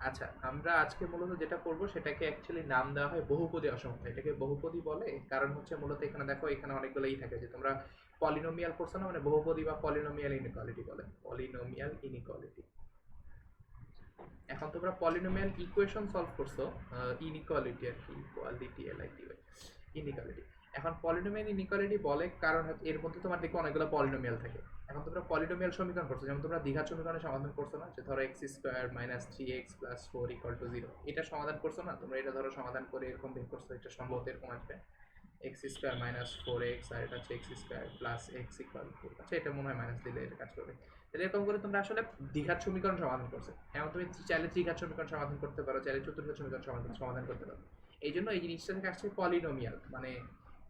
আচ্ছা, আমরা আজকে মূলত যেটা করব সেটাকে অ্যাকচুয়ালি নাম দেওয়া হয় বহুপদী অসমতা। এটাকে বহুপদী বলে কারণ হচ্ছে মূলত এখানে দেখো এখানে অনেকগুলো থাকে যে তোমরা পলিনোমিয়াল পড়ছো না, মানে বহুপদী বা পলিনোমিয়াল ইনইকুয়ালিটি বলে, পলিনোমিয়াল ইনইকুয়ালিটি। এখন তোমরা পলিনোমিয়াল ইকুয়েশন সলভ করছো, ইনইকুয়ালিটি আর কি, ইকুয়ালিটি এলআইটি ইনইকুয়ালিটি। এখন পলিনোমিয়াল ইনইকুয়ালিটি বলে কারণ এর মধ্যে তোমার দেখো অনেকগুলো পলিনোমিয়াল থাকে। এখন তোমরা পলিনোমিয়াল সমীকরণ করছো, যেমন তোমরা দ্বিঘাত সমীকরণের সমাধান করছো না, যে ধরো x square minus three x plus four equal to zero, এটা সমাধান করছো না তোমরা, এটা ধরো সমাধান করে এরকম বের করছো, এটা সম্ভবত এরকম আসবে x square minus four x, আর এটা হচ্ছে x square plus x equal to, আচ্ছা এটা মনে হয় মাইনাস দিলে এটা কাজ করবে। তাহলে এরকম করে তোমরা আসলে দ্বিঘাত সমীকরণ সমাধান করছো। এখন তুমি চাইলে ত্রিঘাত সমীকরণ সমাধান করতে পারো, চাইলে চতুর্ঘাত সমীকরণ সমাধান করতে পারো। এই জন্য এই জিনিসটা থেকে আসছে পলিনোমিয়াল, মানে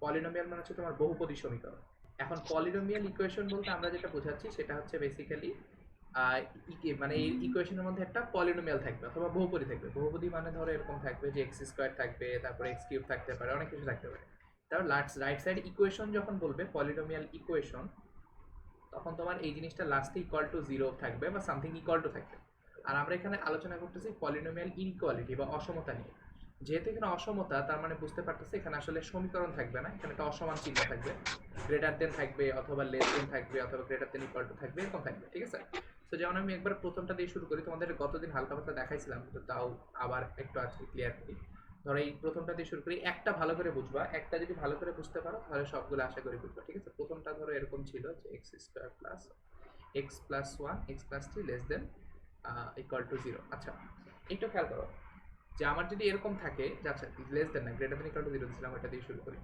পলিনোমিয়াল মানে হচ্ছে তোমার বহুপদী সমীকরণ। এখন পলিনোমিয়াল ইকুয়েশন বলতে আমরা যেটা বোঝাচ্ছি সেটা হচ্ছে বেসিক্যালি মানে এই ইকুয়েশনের মধ্যে একটা পলিনোমিয়াল থাকবে অথবা বহুপদী থাকবে। বহুপদী মানে ধরো এরকম থাকবে যে এক্স স্কোয়ার থাকবে, তারপরে এক্স কিউব থাকতে পারে, অনেক কিছু থাকতে পারে। তারপর রাইট সাইড ইকুয়েশন যখন বলবে পলিনোমিয়াল ইকুয়েশন, তখন তোমার এই জিনিসটা লাস্টে ইকুয়াল টু জিরো থাকবে বা সামথিং ইকুয়াল টু থাকবে। আর আমরা এখানে আলোচনা করতেছি পলিনোমিয়াল ইনইকুয়ালিটি বা অসমতা নিয়ে। যেহেতু এখানে অসমতা, তার মানে বুঝতে পারতেছি এখানে আসলে সমীকরণ থাকবে না, এখানে একটা অসমান চিহ্ন থাকবে, গ্রেটার দেন থাকবে অথবা লেস দেন থাকবে অথবা গ্রেটার দেন ইকুয়াল টু থাকবে, এরকম থাকবে, ঠিক আছে। তো যেমন আমি একবার প্রথমটা দিয়ে শুরু করি, তোমাদের গতদিন হালকা পাতলা দেখাইছিলাম কিন্তু তাও আবার একটু আজকে ক্লিয়ার করি। ধরো এই প্রথমটা দিয়ে শুরু করি, একটা ভালো করে বুঝবা, একটা যদি ভালো করে বুঝতে পারো তাহলে সবগুলো আশা করি বুঝবা, ঠিক আছে। প্রথমটা ধরো এরকম ছিল যে x square plus x plus one x plus three less than equal to zero. আচ্ছা একটু খেয়াল করো যে আমার যদি এরকম থাকে যে আচ্ছা লেস দেন না greater than equal to zero দিয়েছিলাম, ওটা দিয়ে শুরু করি।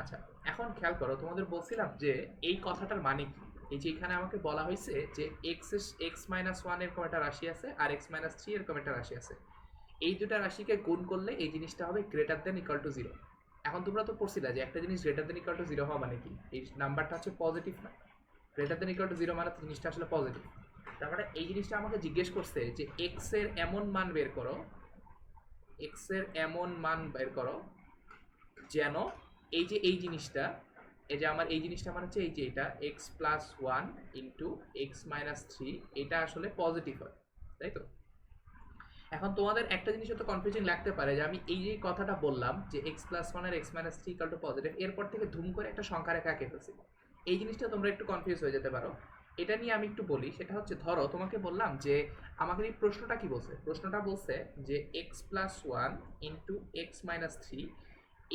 আচ্ছা এখন খেয়াল করো, তোমাদের বলছিলাম যে এই কথাটার মানে কি। এই যে এখানে আমাকে বলা হয়েছে যে এক্স মাইনাস ওয়ান এরকম একটা রাশি আছে আর এক্স মাইনাস থ্রি এরকম একটা রাশি আছে, এই দুটা রাশিকে গুণ করলে এই জিনিসটা হবে greater than equal to zero. এখন তোমরা তো পড়ছিলা যে একটা জিনিস greater than equal to zero হওয়া মানে কি, এই নাম্বারটা হচ্ছে পজিটিভ না, greater than equal to zero মানে জিনিসটা আসলে পজিটিভ। তার মানে এই জিনিসটা আমাকে জিজ্ঞেস করছে যে এক্স এর এমন মান বের করো, এক্স এর এমন মান বের করো যেন এই যে এই জিনিসটা, এই যে আমার এই জিনিসটা মানে হচ্ছে এই যে এটা x plus one into x minus three, এটা আসলে পজিটিভ হয়, তাই তো। এখন তোমাদের একটা জিনিস তো কনফিউজিং লাগতে পারে যে আমি এই যে কথাটা বললাম যে এক্স প্লাস ওয়ান আর X minus three equal to positive, এরপর থেকে ধুম করে একটা সংখ্যা রেখা এঁকে ফেলছি। এই জিনিসটা তোমরা একটু কনফিউজ হয়ে যেতে পারো। এটা নিয়ে আমি একটু বলি, সেটা হচ্ছে ধরো তোমাকে বললাম যে আমাকে এই প্রশ্নটা কি বলছে, প্রশ্নটা বলছে যে X plus one into x minus three,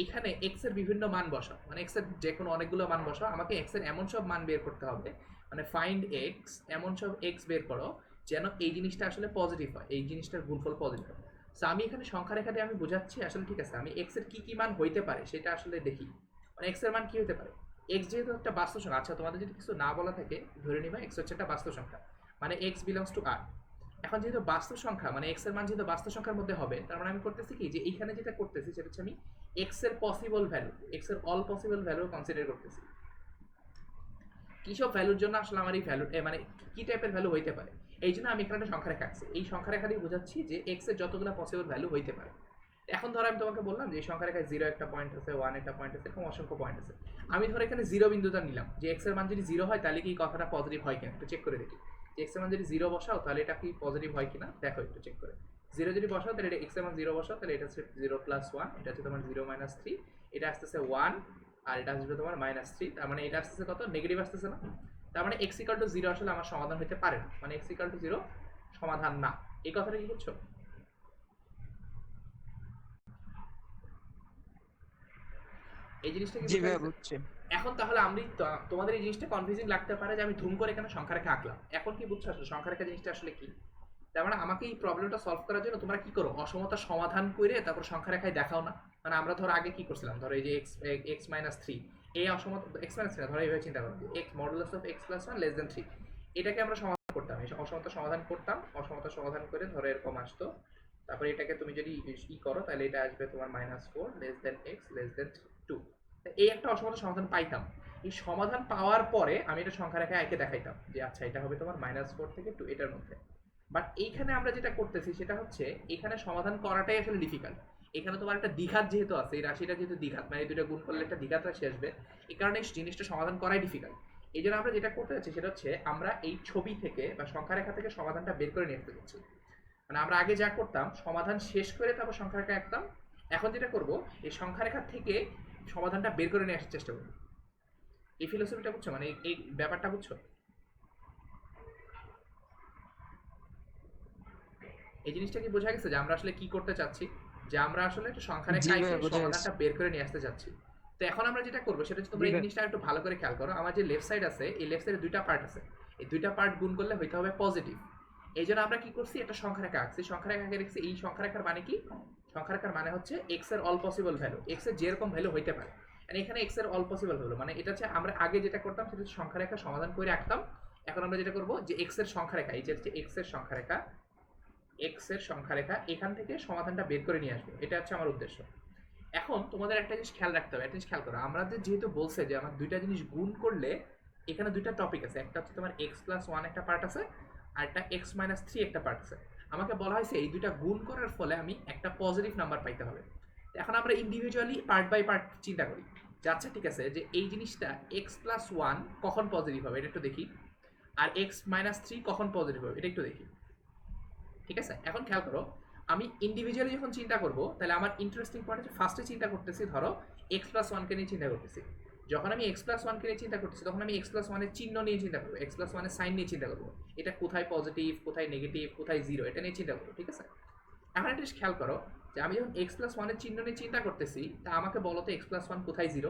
এখানে এক্স এর বিভিন্ন মান বসাও, মানে এক্স এর যে কোনো অনেকগুলো মান বসাও, আমাকে এক্স এর এমন সব মান বের করতে হবে, মানে ফাইন্ড এক্স, এমন সব এক্স বের করো যেন এই জিনিসটা আসলে পজিটিভ হয়, এই জিনিসটার গুণফল পজিটিভ হয়। সো আমি এখানে সংখ্যা রেখা দিয়ে আমি বোঝাচ্ছি আসলে, ঠিক আছে, আমি এক্স এর কি কি মান হইতে পারে সেটা আসলে দেখি, মানে এক্স এর মান কি হতে পারে। এক্স যেহেতু একটা বাস্তব সংখ্যা, আচ্ছা তোমাদের যদি কিছু না বলা থাকে ধরে নিবা এক্স হচ্ছে একটা বাস্তব সংখ্যা, মানে এক্স বিলংস টু আর। এখন যেহেতু বাস্তব সংখ্যা মানে এক্স এর মান যেহেতু বাস্তব সংখ্যার মধ্যে হবে, তার মানে আমি করতেছি কি যে এইখানে যেটা করতেছি সেটা হচ্ছে আমি এক্স এর পসিবল ভ্যালু, এক্স এর অল পসিবল ভ্যালু কনসিডার করতেছি। কি সব ভ্যালুর জন্য আসলে আমার এই ভ্যালু মানে কি টাইপের ভ্যালু হইতে পারে, এই জন্য আমি এখানে একটা সংখ্যা রেখা আছি, এই সংখ্যা রেখা দিয়ে বোঝাচ্ছি যে এক্স এর যতগুলো পসিবল ভ্যালু হইতে পারে। এখন ধরো আমি তোমাকে বললাম যে এই সংখ্যা রেখায় জিরো একটা পয়েন্ট আছে, ওয়ান একটা পয়েন্ট আছে, এরকম অসংখ্য পয়েন্ট আছে। আমি ধরো এখানে জিরো বিন্দুটা নিলাম, যে এক্স এর মান যদি জিরো হয় তাহলে কি কথাটা পজিটিভ হয় কিনা একটু চেক করে দেখি। যে এক্স এর মান যদি জিরো বসাও তাহলে এটা কি পজিটিভ হয় কিনা দেখো একটু চেক করে। জিরো যদি বসাও তাহলে এটা এক্স এর মান জিরো বসাও তাহলে এটা হচ্ছে জিরো প্লাস ওয়ান, এটা হচ্ছে তোমার জিরো মাইনাস থ্রি, এটা আসতেছে ওয়ান, আর এটা আসবে তোমার মাইনাস থ্রি, তার মানে এটা আসতেছে কত, নেগেটিভ আসতেছে না। তার মানে এক্স ইকাল টু জিরো আসলে আমার সমাধান হতে পারে না, মানে এক্স ইকাল টু জিরো সমাধান না, এই কথাটা কি বুঝছো। এই জিনিসটা কি জি বোঝা ভাইয়া গেছে। বুঝছি। এখন তাহলে আমি তোমাদের এই জিনিসটা কনফিউজিং লাগতে পারে যে আমি ধুম করে এখানে সংখ্যা রেখা আঁকলাম, এখন কি বুঝছো আসলে সংখ্যা রেখা জিনিসটা আসলে কি। তার মানে আমাকে এই প্রবলেমটা সলভ করার জন্য তোমরা কি করো, অসমতা সমাধান করে তারপর সংখ্যা রেখায় দেখাও না। মানে আমরা ধরো আগে কি করছিলাম, ধরো এই যে এক্স এক্স মাইনাস থ্রি, এই অসমতা এক্স মাইনাস থ্রি ধরো এইভাবে চিন্তা করো x modulus of x plus one less than three, এটাকে আমরা সমাধান করতাম, এই অসমতা সমাধান করতাম, অসমতা সমাধান করে ধরো এরকম আসতো। তারপরে এটাকে তুমি যদি ই করো তাহলে এটা আসবে তোমার minus four less than X less than two, এই একটা অসমতা সমাধান পাইতাম। এই সমাধান পাওয়ার পরে আমি এটা সংখ্যা রেখায় একে দেখাইতাম যে আচ্ছা এটা হবে তোমার মাইনাস ফোর থেকে টু এটার মধ্যে। বাট এইখানে আমরা যেটা করতেছি সেটা হচ্ছে এখানে সমাধান করাটাই আসলে ডিফিকাল্ট। এখানে তোমার একটা দ্বিঘাত যেহেতু আছে, এই রাশিটা যেহেতু দ্বিঘাত, মানে এই দুটো গুণ করলে একটা দ্বিঘাত রাশি আসবে, এই কারণে এই জিনিসটা সমাধান করাই ডিফিকাল্ট। এই জন্য আমরা যেটা করতে যাচ্ছি সেটা হচ্ছে আমরা এই ছবি থেকে বা সংখ্যা রেখা থেকে সমাধানটা বের করে নিয়ে আসতে যাচ্ছি। মানে আমরা আগে যা করতাম সমাধান শেষ করে তারপর সংখ্যা রেখা আঁকতাম, এখন যেটা করব এই সংখ্যা রেখা থেকে সমাধানটা বের করে নিয়ে আসার চেষ্টা করব। এই ফিলোসফিটা বুঝছো, মানে এই ব্যাপারটা বুঝছো? এই জিনিসটা কি বোঝা গেছে যে আমরা আসলে কি করতে চাচ্ছি, যে আমরা আসলে একটা সংখ্যা রেখা জি আঁকে ভাইয়া বোঝা গেছে। সমাধানটা বের করে নিয়ে আসতে চাচ্ছি। তো এখন আমরা যেটা করবো সেটা হচ্ছে, জি তোমরা এই ভাই। জিনিসটা একটু ভালো করে খেয়াল করো। আমার যে লেফট সাইড আছে, এই লেফট সাইডে দুইটা পার্ট আছে, এই দুইটা পার্ট গুণ করলে হইতে হবে পজিটিভ। এই জন্য আমরা কি করছি, একটা সংখ্যা রেখা আঁকছি, সংখ্যা রেখা আঁকে রেখেছি। এই সংখ্যা রেখার মানে কি, সংখ্যা রেখার মানে হচ্ছে এক্স এর অল পসিবল ভ্যালু, এক্স এর যেরকম ভ্যালু হইতে পারে। আর এখানে এক্স এর অল পসিবল ভ্যালু মানে এটা হচ্ছে আমরা আগে যেটা করতাম সেটা হচ্ছে সংখ্যা রেখা সমাধান করে রাখতাম। এখন আমরা যেটা করবো যে এক্স এর সংখ্যা রেখা, এই যে হচ্ছে এক্স এর সংখ্যা রেখা, এক্স এর সংখ্যা রেখা এখান থেকে সমাধানটা বের করে নিয়ে আসবো, এটা হচ্ছে আমার উদ্দেশ্য। এখন তোমাদের একটা জিনিস খেয়াল রাখতে হবে, একটা জিনিস খেয়াল করো। আমাদের যেহেতু বলছে যে আমার দুইটা জিনিস গুণ করলে, এখানে দুইটা টপিক আছে, একটা হচ্ছে তোমার এক্স প্লাস ওয়ান একটা পার্ট আছে, আর একটা এক্স মাইনাস থ্রি একটা পার্ট আছে। আমাকে বলা হয়েছে এই দুইটা গুণ করার ফলে আমি একটা পজিটিভ নাম্বার পাইতে হবে। এখন আমরা ইন্ডিভিজুয়ালি পার্ট বাই পার্ট চিন্তা করি যে আচ্ছা ঠিক আছে, যে এই জিনিসটা এক্স প্লাস ওয়ান কখন পজিটিভ হবে এটা একটু দেখি, আর এক্স মাইনাস থ্রি কখন পজিটিভ হবে এটা একটু দেখি। ঠিক আছে, এখন খেয়াল করো, আমি ইন্ডিভিজুয়ালি যখন চিন্তা করব তাহলে আমার ইন্টারেস্টিং পয়েন্ট হচ্ছে ফার্স্টে চিন্তা করতেছি, ধরো এক্স প্লাস ওয়ানকে নিয়ে চিন্তা করতেছি। যখন আমি এক্স প্লাস ওয়ানকে নিয়ে চিন্তা করতেছি তখন আমি এক্স প্লাস ওয়ানের চিহ্ন নিয়ে চিন্তা করবো, এক্স প্লাস ওয়ানের সাইন নিয়ে চিন্তা করবো, এটা কোথায় পজিটিভ কোথায় নেগেটিভ কোথায় জিরো এটা নিয়ে চিন্তা করবো। ঠিক আছে, এখন একটা জিনিস খেয়াল করো যে আমি যখন এক্স প্লাস ওয়ানের চিহ্ন নিয়ে চিন্তা করতেছি, তা আমাকে বলো তো এক্স প্লাস ওয়ান কোথায় জিরো,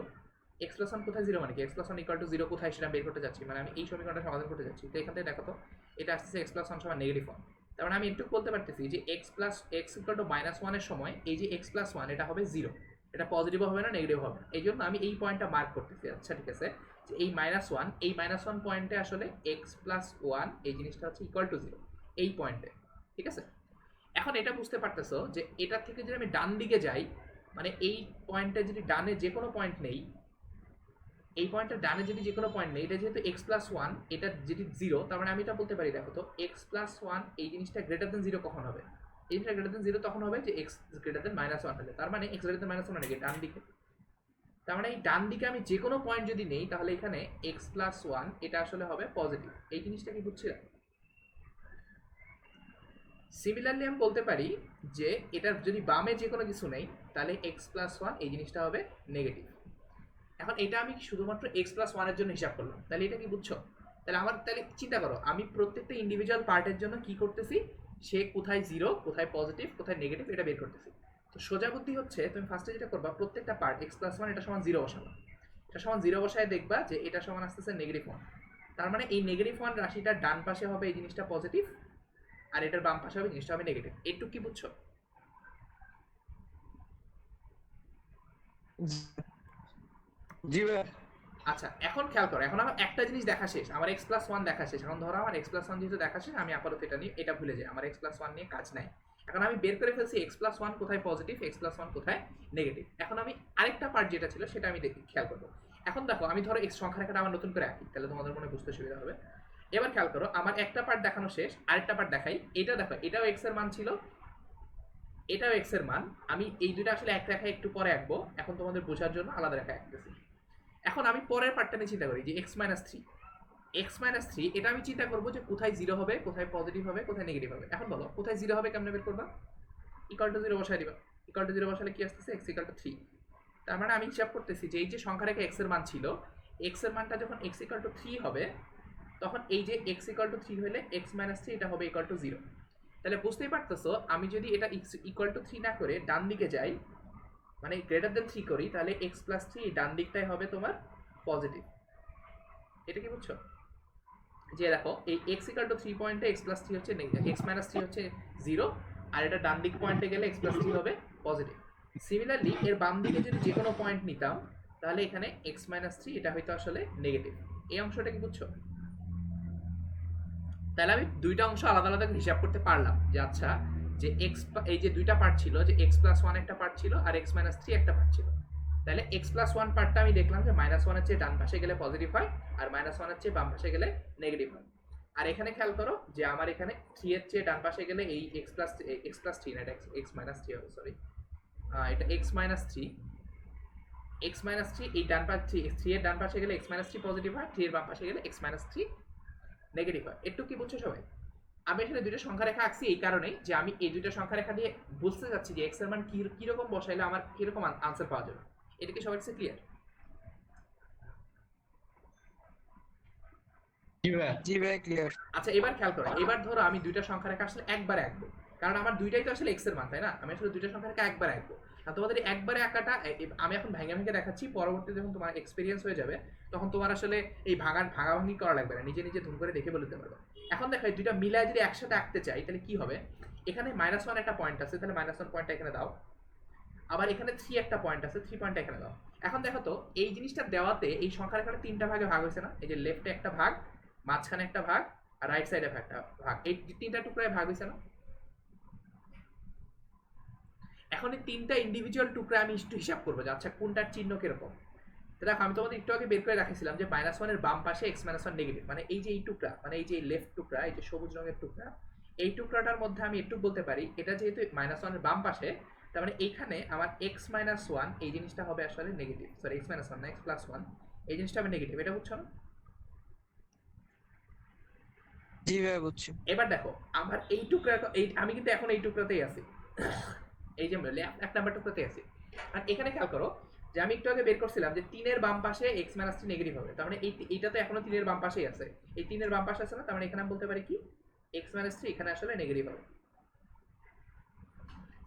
এক্স প্লাস ওয়ান কোথায় জিরো মানে কি, x plus one equal to zero কোথায় সেটা বের করতে যাচ্ছি, মানে আমি এই সমীকরণটা সমাধান করতে যাচ্ছি। তো এখান থেকে দেখো তো এটা আসতেছে এক্স প্লাস ওয়ান সমান নেগেটিভ ওয়ান। তার মানে আমি একটু বলতে পারতেছি যে X plus x equal two minus ওয়ানের সময় এই যে এক্স প্লাস ওয়ান এটা হবে জিরো, এটা পজিটিভও হবে না নেগেটিভ হবে না। এই জন্য আমি এই পয়েন্টটা মার্ক করতেছি। আচ্ছা ঠিক আছে, যে এই মাইনাস ওয়ান পয়েন্টে আসলে এক্স প্লাস ওয়ান এই জিনিসটা হচ্ছে ইকুয়াল টু জিরো, এই পয়েন্টে। ঠিক আছে, এখন এটা বুঝতে পারতেছো যে এটা থেকে যদি আমি ডান দিকে যাই, মানে এই পয়েন্টে যদি ডানে যে কোনো পয়েন্ট নেই, এই পয়েন্টের ডানে যদি যে কোনো পয়েন্ট নেই, এটা যেহেতু এক্স প্লাস ওয়ান এটা যদি জিরো, তার মানে আমি এটা বলতে পারি দেখো তো এক্স প্লাস ওয়ান এই জিনিসটা গ্রেটার দেন জিরো কখন হবে, এই জিনিসটা গ্রেটার দেন জিরো তখন হবে যে x greater than minus one হলে। তার মানে x greater than minus one মানে কি ডান দিকে। তার মানে এই ডান দিকে আমি যে কোনো পয়েন্ট যদি নেই তাহলে এখানে এক্স প্লাস ওয়ান এটা আসলে হবে পজিটিভ। এই জিনিসটা কি বুঝছিলাম? সিমিলারলি আমি বলতে পারি যে এটার যদি বামে যে কোনো কিছু নেই তাহলে এক্স প্লাস ওয়ান এই জিনিসটা হবে নেগেটিভ। এখন এটা আমি শুধুমাত্র এক্স প্লাস ওয়ানের জন্য হিসাব করলাম, তাহলে এটা কি বুঝছো? তাহলে আমার তাহলে চিন্তা করো আমি প্রত্যেকটা ইন্ডিভিজুয়াল পার্টের জন্য কি করতেছি, সে কোথায় জিরো কোথায় পজিটিভ কোথায় নেগেটিভ এটা বের করতেছি। তো সোজা বুদ্ধি হচ্ছে তুমি ফার্স্টে যেটা করবা, প্রত্যেকটা পার্ট এক্স প্লাস ওয়ান এটা সমান জিরো বসাবা, এটা সমান জিরো বসায় দেখবা যে এটা সমান আসতেছে নেগেটিভ ওয়ান। তার মানে এই নেগেটিভ ওয়ান রাশিটার ডান পাশে হবে এই জিনিসটা পজিটিভ, আর এটার বাম পাশে হবে জিনিসটা হবে নেগেটিভ। এইটুকু কি বুঝছো? জি ভাই। আচ্ছা এখন খেয়াল করো, এখন আমার একটা জিনিস দেখা শেষ, আমার এক্স প্লাস ওয়ান দেখা শেষ। এখন ধরো আমার এক্স প্লাস ওয়ান যেহেতু দেখা শেষ, আমি আপাতত এটা নিয়ে এটা ভুলে যাই, আমার এক্স প্লাস ওয়ান নিয়ে কাজ নাই। এখন আমি বের করে ফেলছি এক্স প্লাস ওয়ান কোথায় পজিটিভ এক্স প্লাস ওয়ান কোথায় নেগেটিভ। এখন আমি আরেকটা পার্ট যেটা ছিল সেটা আমি দেখি খেয়াল করবো। এখন দেখো আমি ধরো এক্স সংখ্যা রেখাটা আমার নতুন করে আঁকি, তাহলে তোমাদের মনে বুঝতে সুবিধা হবে। এবার খেয়াল করো আমার একটা পার্ট দেখানো শেষ, আরেকটা পার্ট দেখাই। এটা দেখো এটাও এক্স এর মান ছিল, এটাও এক্স এর মান। আমি এই দুটো আসলে এক রেখায় একটু পরে আঁকবো, এখন তোমাদের বোঝার জন্য আলাদা রেখায় আঁকতেছি। এখন আমি পরের পার্টটা নিয়ে চিন্তা করি যে x minus three, x minus three এটা আমি চিন্তা করবো যে কোথায় জিরো হবে কোথায় পজিটিভ হবে কোথায় নেগেটিভ হবে। এখন বলো কোথায় জিরো হবে কেমনে বের করবা, ইকুয়াল টু জিরো বসাই দিবা, ইকুয়াল টু জিরো বসালে কি আসতেছে এক্স ইকুয়াল টু থ্রি। তার মানে আমি হিসাব করতেছি যে এই যে সংখ্যা রেখা এক্স এর মান ছিল, এক্স এর মানটা যখন এক্স ইকুয়াল টু থ্রি হবে তখন এই যে এক্স ইকুয়াল টু থ্রি হলে এক্স মাইনাস থ্রি এটা হবে ইকুয়াল টু জিরো। তাহলে বুঝতেই পারতেছো আমি যদি এটা ইকুয়াল টু থ্রি না করে ডান দিকে যাই, মানে গ্রেটার দেন থ্রি করি, তাহলে এক্স প্লাস থ্রি ডান দিকটাই হবে তোমার পজিটিভ। এটা কি বুঝছো? যে দেখো এই এক্স ইকুয়াল টু থ্রি পয়েন্টে এক্স প্লাস থ্রি হচ্ছে এক্স মাইনাস থ্রি হচ্ছে জিরো, আর এটা ডান দিক পয়েন্টে গেলে এক্স প্লাস থ্রি হবে পজিটিভ। সিমিলারলি এর বাম দিকে যদি যে কোনো পয়েন্ট নিতাম তাহলে এখানে এক্স মাইনাস থ্রি এটা হয়তো আসলে নেগেটিভ। এই অংশটা কি বুঝছো? তাহলে আমি দুইটা অংশ আলাদা আলাদা হিসাব করতে পারলাম যে আচ্ছা যে এক্স এই যে দুইটা পার্ট ছিল, যে এক্স প্লাস ওয়ান একটা পার্ট ছিল আর এক্স মাইনাস থ্রি একটা পার্ট ছিল। তাহলে এক্স প্লাস ওয়ান পার্টটা আমি দেখলাম যে মাইনাস ওয়ানের চেয়ে ডান পাশে গেলে পজিটিভ হয়, আর মাইনাস ওয়ানের চেয়ে বাম পাশে গেলে নেগেটিভ হয়। আর এখানে খেয়াল করো যে আমার এখানে থ্রি এর চেয়ে ডান পাশে গেলে এই এক্স প্লাস থ্রি না, এটা এক্স মাইনাস থ্রি হবে, সরি এটা x minus three, x minus three এই ডান পাশে থ্রি এর ডান পাশে গেলে এক্স মাইনাস থ্রি পজিটিভ হয়, থ্রি এর বাম পাশে গেলে এক্স মাইনাস থ্রি নেগেটিভ হয়। একটু কি বুঝছো সবাই? আমি এখানে দুইটা সংখ্যা রেখা আঁকছি এই কারণেই যে আমি এই দুইটা সংখ্যা রেখা দিয়ে বুঝতে যাচ্ছি যে এক্স এর মান কিরকম বসাইলে আমার কিরকম আনসার পাওয়া যাবে। এটা কি সবার কাছে ক্লিয়ার? জি ভাইয়া। জি ভাই ক্লিয়ার। আচ্ছা এবার খেয়াল করো, এবার ধরো আমি দুইটা সংখ্যা রেখা আসলে একবারে আঁকবো, কারণ আমার দুইটাই তো আসলে এক্স এর মান, তাই না? আমি আসলে দুইটা সংখ্যা রেখা একবারে আঁকবো। আর তোমাদের এই একবারে আঁকাটা আমি এখন ভেঙে ভেঙে দেখাচ্ছি, পরবর্তীতে যখন তোমার এক্সপিরিয়েন্স হয়ে যাবে তখন তোমার আসলে এই ভাঙাভাঙি করা লাগবে না, নিজে নিজে ধুম করে দেখে বলে দিতে পারবে। এখন দেখো এই দুইটা মিলায় যদি একসাথে আঁকতে চাই তাহলে কি হবে, এখানে -1 একটা পয়েন্ট আছে, তাহলে -1 পয়েন্টটা এখানে দাও। আবার এখানে 3 একটা পয়েন্ট আছে, 3 পয়েন্টটা এখানে দাও। এখন দেখো তো এই জিনিসটা দেওয়াতে এই সংখ্যা রেখাটা তিনটা ভাগে ভাগ হয়েছে না? এই যে লেফটে একটা ভাগ, মাঝখানে একটা ভাগ, আর রাইট সাইডে একটা ভাগ, এই তিনটা টুকরায় ভাগ হয়েছে না? এখন এই তিনটা ইন্ডিভিজুয়াল টুকরা আমি একটু হিসাব করবো যে আচ্ছা কোনটার চিহ্ন কিরকম। তো দেখো আমি তোমাদের একটু আগে বের করে রাখছিলাম যে -1 এর বাম পাশে x-1 নেগেটিভ, মানে এই যে এই টুকরা, মানে এই যে লেফট টুকরা, এই যে সবুজ রঙের টুকরা, এই টুকরাটার মধ্যে আমি একটু বলতে পারি এটা যেহেতু -1 এর বাম পাশে, তার মানে এইখানে আমার x-1 এই জিনিসটা হবে আসলে নেগেটিভ, সরি x-1 না x+1, এই জিনিসটা হবে নেগেটিভ, এটা বুঝছো না? জি ভাই বুঝছি। এবার দেখো আমার এই টুকরাটা, এই আমি কিন্তু এখন এই টুকরাতেই আছি, এই যে এক নাম্বার টুকরাতেই আছি। আর এখানে খেয়াল করো যে আমি একটু আগে বের করছিলাম যে 3 এর বাম পাশে x-3 নেগেটিভ হবে, তার মানে এইটা তো এখনো 3 এর বাম পাশেই আছে, এই 3 এর বাম পাশে আছে না, তার মানে এখানে আমি বলতে পারি কি x-3 এখানে আসলে নেগেটিভ হবে।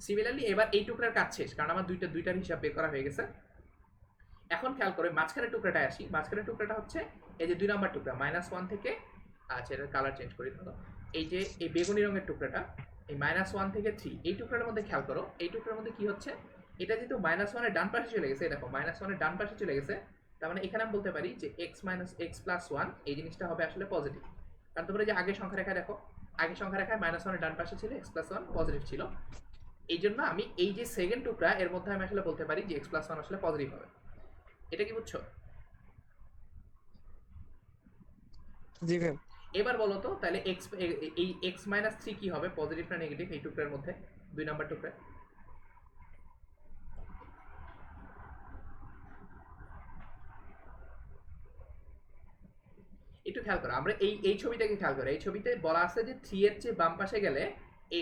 সিমিলারলি এবার এই টুকরার কাজ শেষ, কারণ আমার দুইটার হিসাব বের করা হয়ে গেছে। এখন খেয়াল করে মাঝখানের টুকরাটায় আসি, মাঝখানের টুকরাটা হচ্ছে এই যে 2 নাম্বার টুকরা -1 থেকে, আচ্ছা এটার কালার চেঞ্জ করি দাও, এই যে এই বেগুনি রঙের টুকরাটা, এই -1 থেকে 3, এই টুকরার মধ্যে খেয়াল করো, এই টুকরার মধ্যে কি হচ্ছে, এটা যেহেতু -1 এর ডান পাশে চলে গেছে, দেখো -1 এর ডান পাশে চলে গেছে, তার মানে এখানে আমি বলতে পারি যে x-1 এই জিনিসটা হবে আসলে পজিটিভ। কারণ তোমরা যে আগের সংখ্যা রেখা দেখো, আগের সংখ্যা রেখায় -1 এর ডান পাশে ছিল x+1 পজিটিভ ছিল, এই জন্য আমি এই যে সেকেন্ড টুকরা এর মধ্যে আমি আসলে বলতে পারি যে x+1 আসলে পজিটিভ হবে। এটা কি বুঝছো? জি ভাই। এবার বলো তো তাহলে এই x-3 কি হবে, পজিটিভ না নেগেটিভ এই টুকরার মধ্যে, 2 নাম্বার টুকরা? একটু খেয়াল করো, আমরা এই ছবিটাকে খেয়াল করো, এই ছবিতে বলা আছে যে 3 এর চেয়ে বাম পাশে গেলে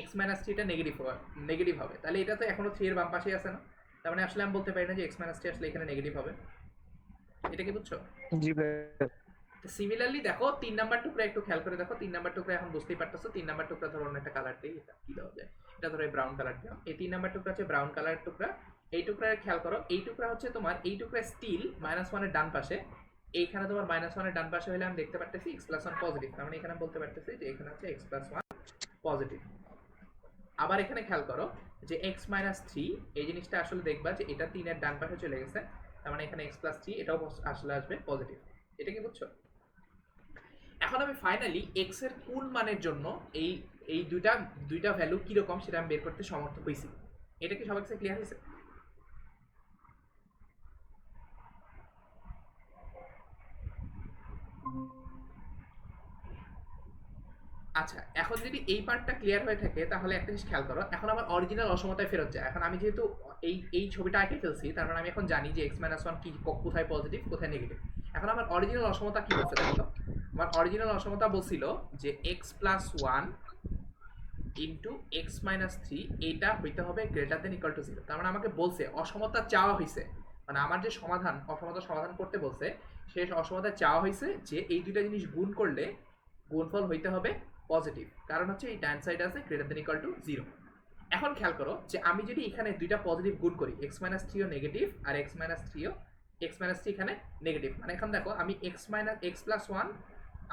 x-3 টা নেগেটিভ হবে, তাহলে এটা তো এখনো 3 এর বাম পাশেই আছে না, তার মানে আসলে আমি বলতে পারি না যে x-3 আসলে এখানে নেগেটিভ হবে। এটা কি বুঝছো? জি ভাই। সিমিলারলি দেখো 3 নাম্বার টুকরা একটু খেয়াল করে দেখো, 3 নাম্বার টুকরা এখন বুঝতেই পারতেছো, 3 নাম্বার টুকরা ধরো অন্য একটা কালার দিই, এটা কি দেওয়া যায়, এটা ধরো এই ব্রাউন কালার দিলাম, এই 3 নাম্বার টুকরা হচ্ছে ব্রাউন কালারের টুকরা। এই টুকরার খেয়াল করো, এই টুকরা হচ্ছে তোমার, এই টুকরা স্টিল -1 এর ডান পাশে, এইখানে তোমার -1 এর ডান পাশে হলে আমি দেখতে পারতেছি x+1 পজিটিভ, তার মানে এখানে বলতে পারতেছি যে এখানে হচ্ছে x+1 পজিটিভ। আবার এখানে খেয়াল করো যে x-3 এই জিনিসটা আসলে দেখবা যে এটা 3 এর ডান পাশে চলে গেছে, তার মানে এখানে x+3 এটাও আসলে আসবে পজিটিভ। এটা কি বুঝছো? এখন আমি ফাইনালি x এর কোন মানের জন্য এই এই দুইটা ভ্যালু কিরকম সেটা আমি বের করতে সমর্থ হয়েছি। এটা কি সবার কাছে ক্লিয়ার হয়েছে? আচ্ছা এখন যদি এই পার্টটা ক্লিয়ার হয়ে থাকে তাহলে একটা জিনিস খেয়াল করো, এখন আমার অরিজিনাল অসমতায় ফেরত যায়। এখন আমি যেহেতু এই ছবিটা আঁকে ফেলছি, তার মানে আমি এখন জানি যে x-1 কি কোথায় পজিটিভ কোথায় নেগেটিভ। এখন আমার অরিজিনাল অসমতা কি বলছে দেখো, আমার অরিজিনাল অসমতা বলছিল যে x+1 ইন্টু x-3 এইটা হইতে হবে গ্রেটার দেন ইকুয়াল টু 0। তার মানে আমাকে বলছে অসমতা চাওয়া হয়েছে, মানে আমার যে সমাধান, অসমতা সমাধান করতে বলছে, সেই অসমতা চাওয়া হয়েছে যে এই দুইটা জিনিস গুণ করলে গুণফল হইতে হবে পজিটিভ, কারণ হচ্ছে এই ডান সাইড আছে গ্রেটার দেন ইকুয়াল টু 0। এখন খেয়াল করো যে আমি যদি এখানে দুইটা পজিটিভ গুণ করি, x-3 ও নেগেটিভ আর x-3 এখানে নেগেটিভ, মানে এখন দেখো আমি x+1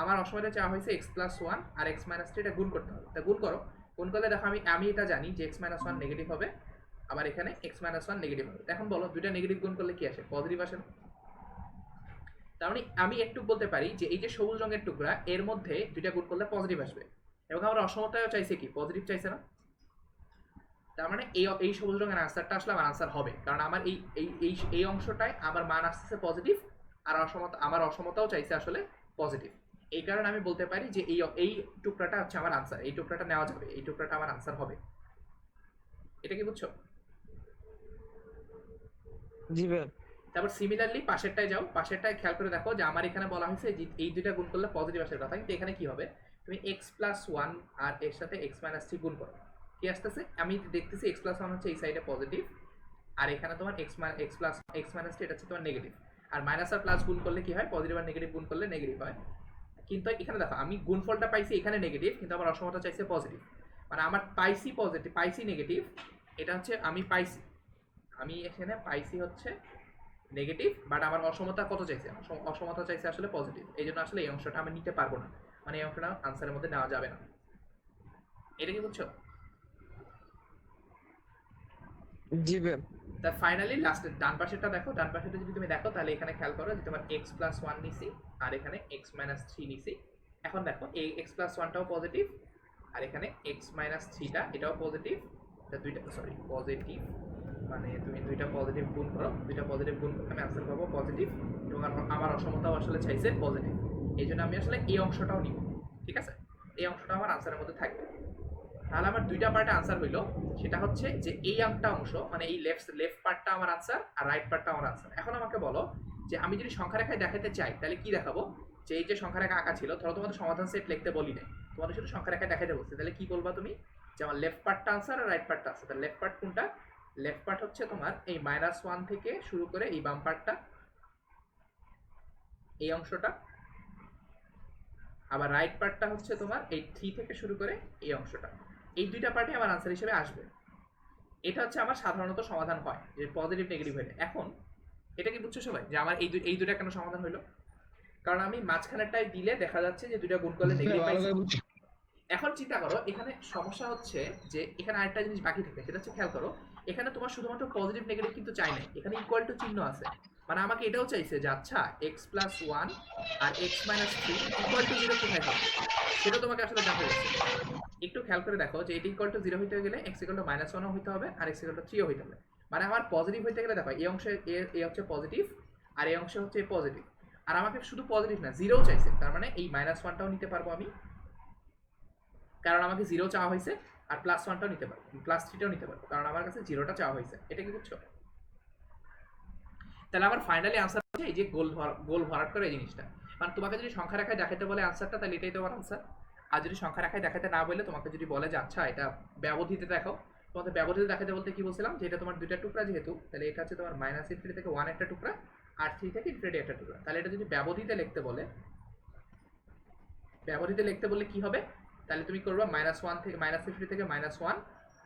আমার অসময়টা চাওয়া হয়েছে x+1 আর x-3 এটা গুণ করতে হবে, তা গুণ করো, গুণ করলে দেখো আমি এটা জানি যে x-1 নেগেটিভ হবে, আবার এখানে x-1 নেগেটিভ হবে। এখন বলো দুইটা নেগেটিভ গুণ করলে কি আসে, পজিটিভ আসে না? তার মানে আমি একটু বলতে পারি যে এই যে সবুজ রঙের টুকরা এর মধ্যে দুইটা গুণ করলে পজিটিভ আসবে, এবং আমরা অসমতায়ও চাইছে কি পজিটিভ চাইছে না? তার মানে এই সবুজ রঙের আনসারটা আসলে আমার আনসার হবে, কারণ আমার এই অংশটায় আমার মান আসছে পজিটিভ, আর আমার অসমতাও চাইছে আসলে পজিটিভ। এই কারণে আমি বলতে পারি যে এই টুকরাটা হচ্ছে আমার আনসার, এই টুকরাটা নেওয়া যাবে, এই টুকরাটা আমার আনসার হবে। এটা কি বুঝছো? জি ভাই। তারপর সিমিলারলি পাশেরটায় যাও, পাশেরটায় খেয়াল করে দেখো যে আমার এখানে বলা হয়েছে যে এই দুইটা গুণ করলে পজিটিভ আসার কথা, কিন্তু এখানে কি হবে, তুমি এক্স প্লাস ওয়ান আর এর সাথে এক্স মাইনাস থ্রি গুণ করো, কি আসতেছে? আমি দেখতেছি এক্স প্লাস ওয়ান হচ্ছে এই সাইডে পজিটিভ, আর এখানে তোমার x plus x minus three এটা হচ্ছে তোমার নেগেটিভ। আর মাইনাস আর প্লাস গুণ করলে কি হয়? পজিটিভ আর নেগেটিভ গুণ করলে নেগেটিভ হয়। কিন্তু এখানে দেখো আমি গুণফলটা পাইছি এখানে নেগেটিভ, কিন্তু আমার অসমতা চাইছে পজিটিভ। মানে আমার পাইছি পজিটিভ, পাইছি নেগেটিভ, এটা হচ্ছে আমি পাইছি, আমি এখানে পাইছি হচ্ছে নেগেটিভ, বাট আমার অসমতা কত চাইছে? অসমতা চাইছে আসলে পজিটিভ। এই জন্য আসলে এই অংশটা আমি নিতে পারবো না, মানে এই অংশটা আনসারের মধ্যে নেওয়া যাবে না। এটা কি বুঝছো? জি ভাইয়া। তা ফাইনালি লাস্টের ডান পাশেরটা দেখো, ডান পাশেরটা যদি তুমি দেখো তাহলে এখানে খেয়াল করো যে তোমার এক্স প্লাস ওয়ান নিছি আর এখানে এক্স মাইনাস থ্রি নিছি। এখন দেখো এই এক্স প্লাস ওয়ানটাও পজিটিভ আর এখানে এক্স মাইনাস থ্রিটা এটাও পজিটিভ, দুইটা সরি পজিটিভ, মানে তুমি দুইটা পজিটিভ গুণ করো, দুইটা পজিটিভ গুণ করলে আমি আনসার পাবো পজিটিভ, এবং আমার অসমতাও আসলে চাইছে পজিটিভ। এই জন্য আমি আসলে এই অংশটাও নিব, ঠিক আছে? এই অংশটা আমার আনসারের মধ্যে থাকবে। তাহলে আমার দুইটা পার্টে আনসার হইলো, সেটা হচ্ছে যে এই একটা অংশ মানে এই লেফট পার্টটা আমার আনসার আর রাইট পার্টটা আমার আনসার। এখন আমাকে বলো যে আমি যদি সংখ্যা রেখায় দেখাতে চাই তাহলে কি দেখাবো? যে এই যে সংখ্যা রেখা আঁকা ছিল, ধরো তোমাদের সমাধান সেট লিখতে বলি নাই, তোমাদের শুধু সংখ্যা রেখায় দেখাতে বলছে, তাহলে কি বলবা তুমি? যে আমার লেফট পার্টটা আনসার আর রাইট পার্টটা আনসার। তাহলে লেফট পার্ট কোনটা? লেফট পার্ট হচ্ছে তোমার এই -1 থেকে শুরু করে এই বাম পার্টটা, এই অংশটা। আবার রাইট পার্টটা হচ্ছে তোমার এই 3 থেকে শুরু করে এই অংশটা। এই দুইটা পার্টে আমার আনসার হিসেবে আসবে। এটা হচ্ছে আমার সাধারণত সমাধান হয় যে পজিটিভ নেগেটিভ হইলে। এখন এটা কি বুঝছো সবাই যে আমার এই দুইটা কেন সমাধান হইলো? কারণ আমি মাঝখানেরটাই দিলে দেখা যাচ্ছে যে দুইটা গুণ করলে নেগেটিভ পাইছি। এখন চিন্তা করো এখানে সমস্যা হচ্ছে যে এখানে আরেকটা জিনিস বাকি থাকে, সেটা হচ্ছে খেয়াল করো এখানে তোমার শুধুমাত্র পজিটিভ নেগেটিভ কিন্তু চাই নাই, এখানে ইকুয়াল টু চিহ্ন আছে। মানে আমাকে এটাও চাইছে যে আচ্ছা এক্স প্লাস ওয়ান আর X minus three equal to zero কোথায় হবে, সেটা তোমাকে আসলে জানতে চাইছে। একটু খেয়াল করে দেখো যে এটা ইকুয়াল টু জিরো হইতে গেলে এক্স ইকুয়াল টু মাইনাস ওয়ানও হইতে হবে আর এক্স ইকুয়াল টু থ্রিও হইতে হবে। মানে আমার পজিটিভ হইতে গেলে দেখো এই অংশে এ হচ্ছে পজিটিভ আর এই অংশে হচ্ছে পজিটিভ, আর আমাকে শুধু পজিটিভ না জিরোও চাইছে, তার মানে এই মাইনাস ওয়ানটাও নিতে পারবো আমি, কারণ আমাকে জিরো চাওয়া হয়েছে, আর প্লাস ওয়ানটাও নিতে পারবো, প্লাস থ্রিটাও নিতে পারবো, কারণ আমার কাছে জিরোটা চাওয়া হয়েছে। এটা কি বুঝছো? তাহলে আমার ফাইনালি আনসার হচ্ছে এই যে গোল ভরাট করে এই জিনিসটা। মানে তোমাকে যদি সংখ্যা রেখায় দেখাতে বলে আনসারটা, তাহলে এটাই তোমার আনসার। আর যদি সংখ্যা রেখায় দেখাতে না বলে তোমাকে যদি বলে যে আচ্ছা এটা ব্যবধিতে দেখাও, তোমাদের ব্যবধিতে দেখাতে বলতে কি বলছিলাম যে এটা তোমার দুইটা টুকরা যেহেতু, তাহলে এটা হচ্ছে তোমার মাইনাস ইনফিনিটি থেকে 1 একটা টুকরা আর 3 থেকে ইনফিনিটি একটা টুকরা। তাহলে এটা যদি ব্যবধিতে লিখতে বলে, ব্যবধিতে লিখতে বললে কি হবে? তাহলে তুমি করবা -1 থেকে মাইনাস ইনফিনিটি থেকে -1,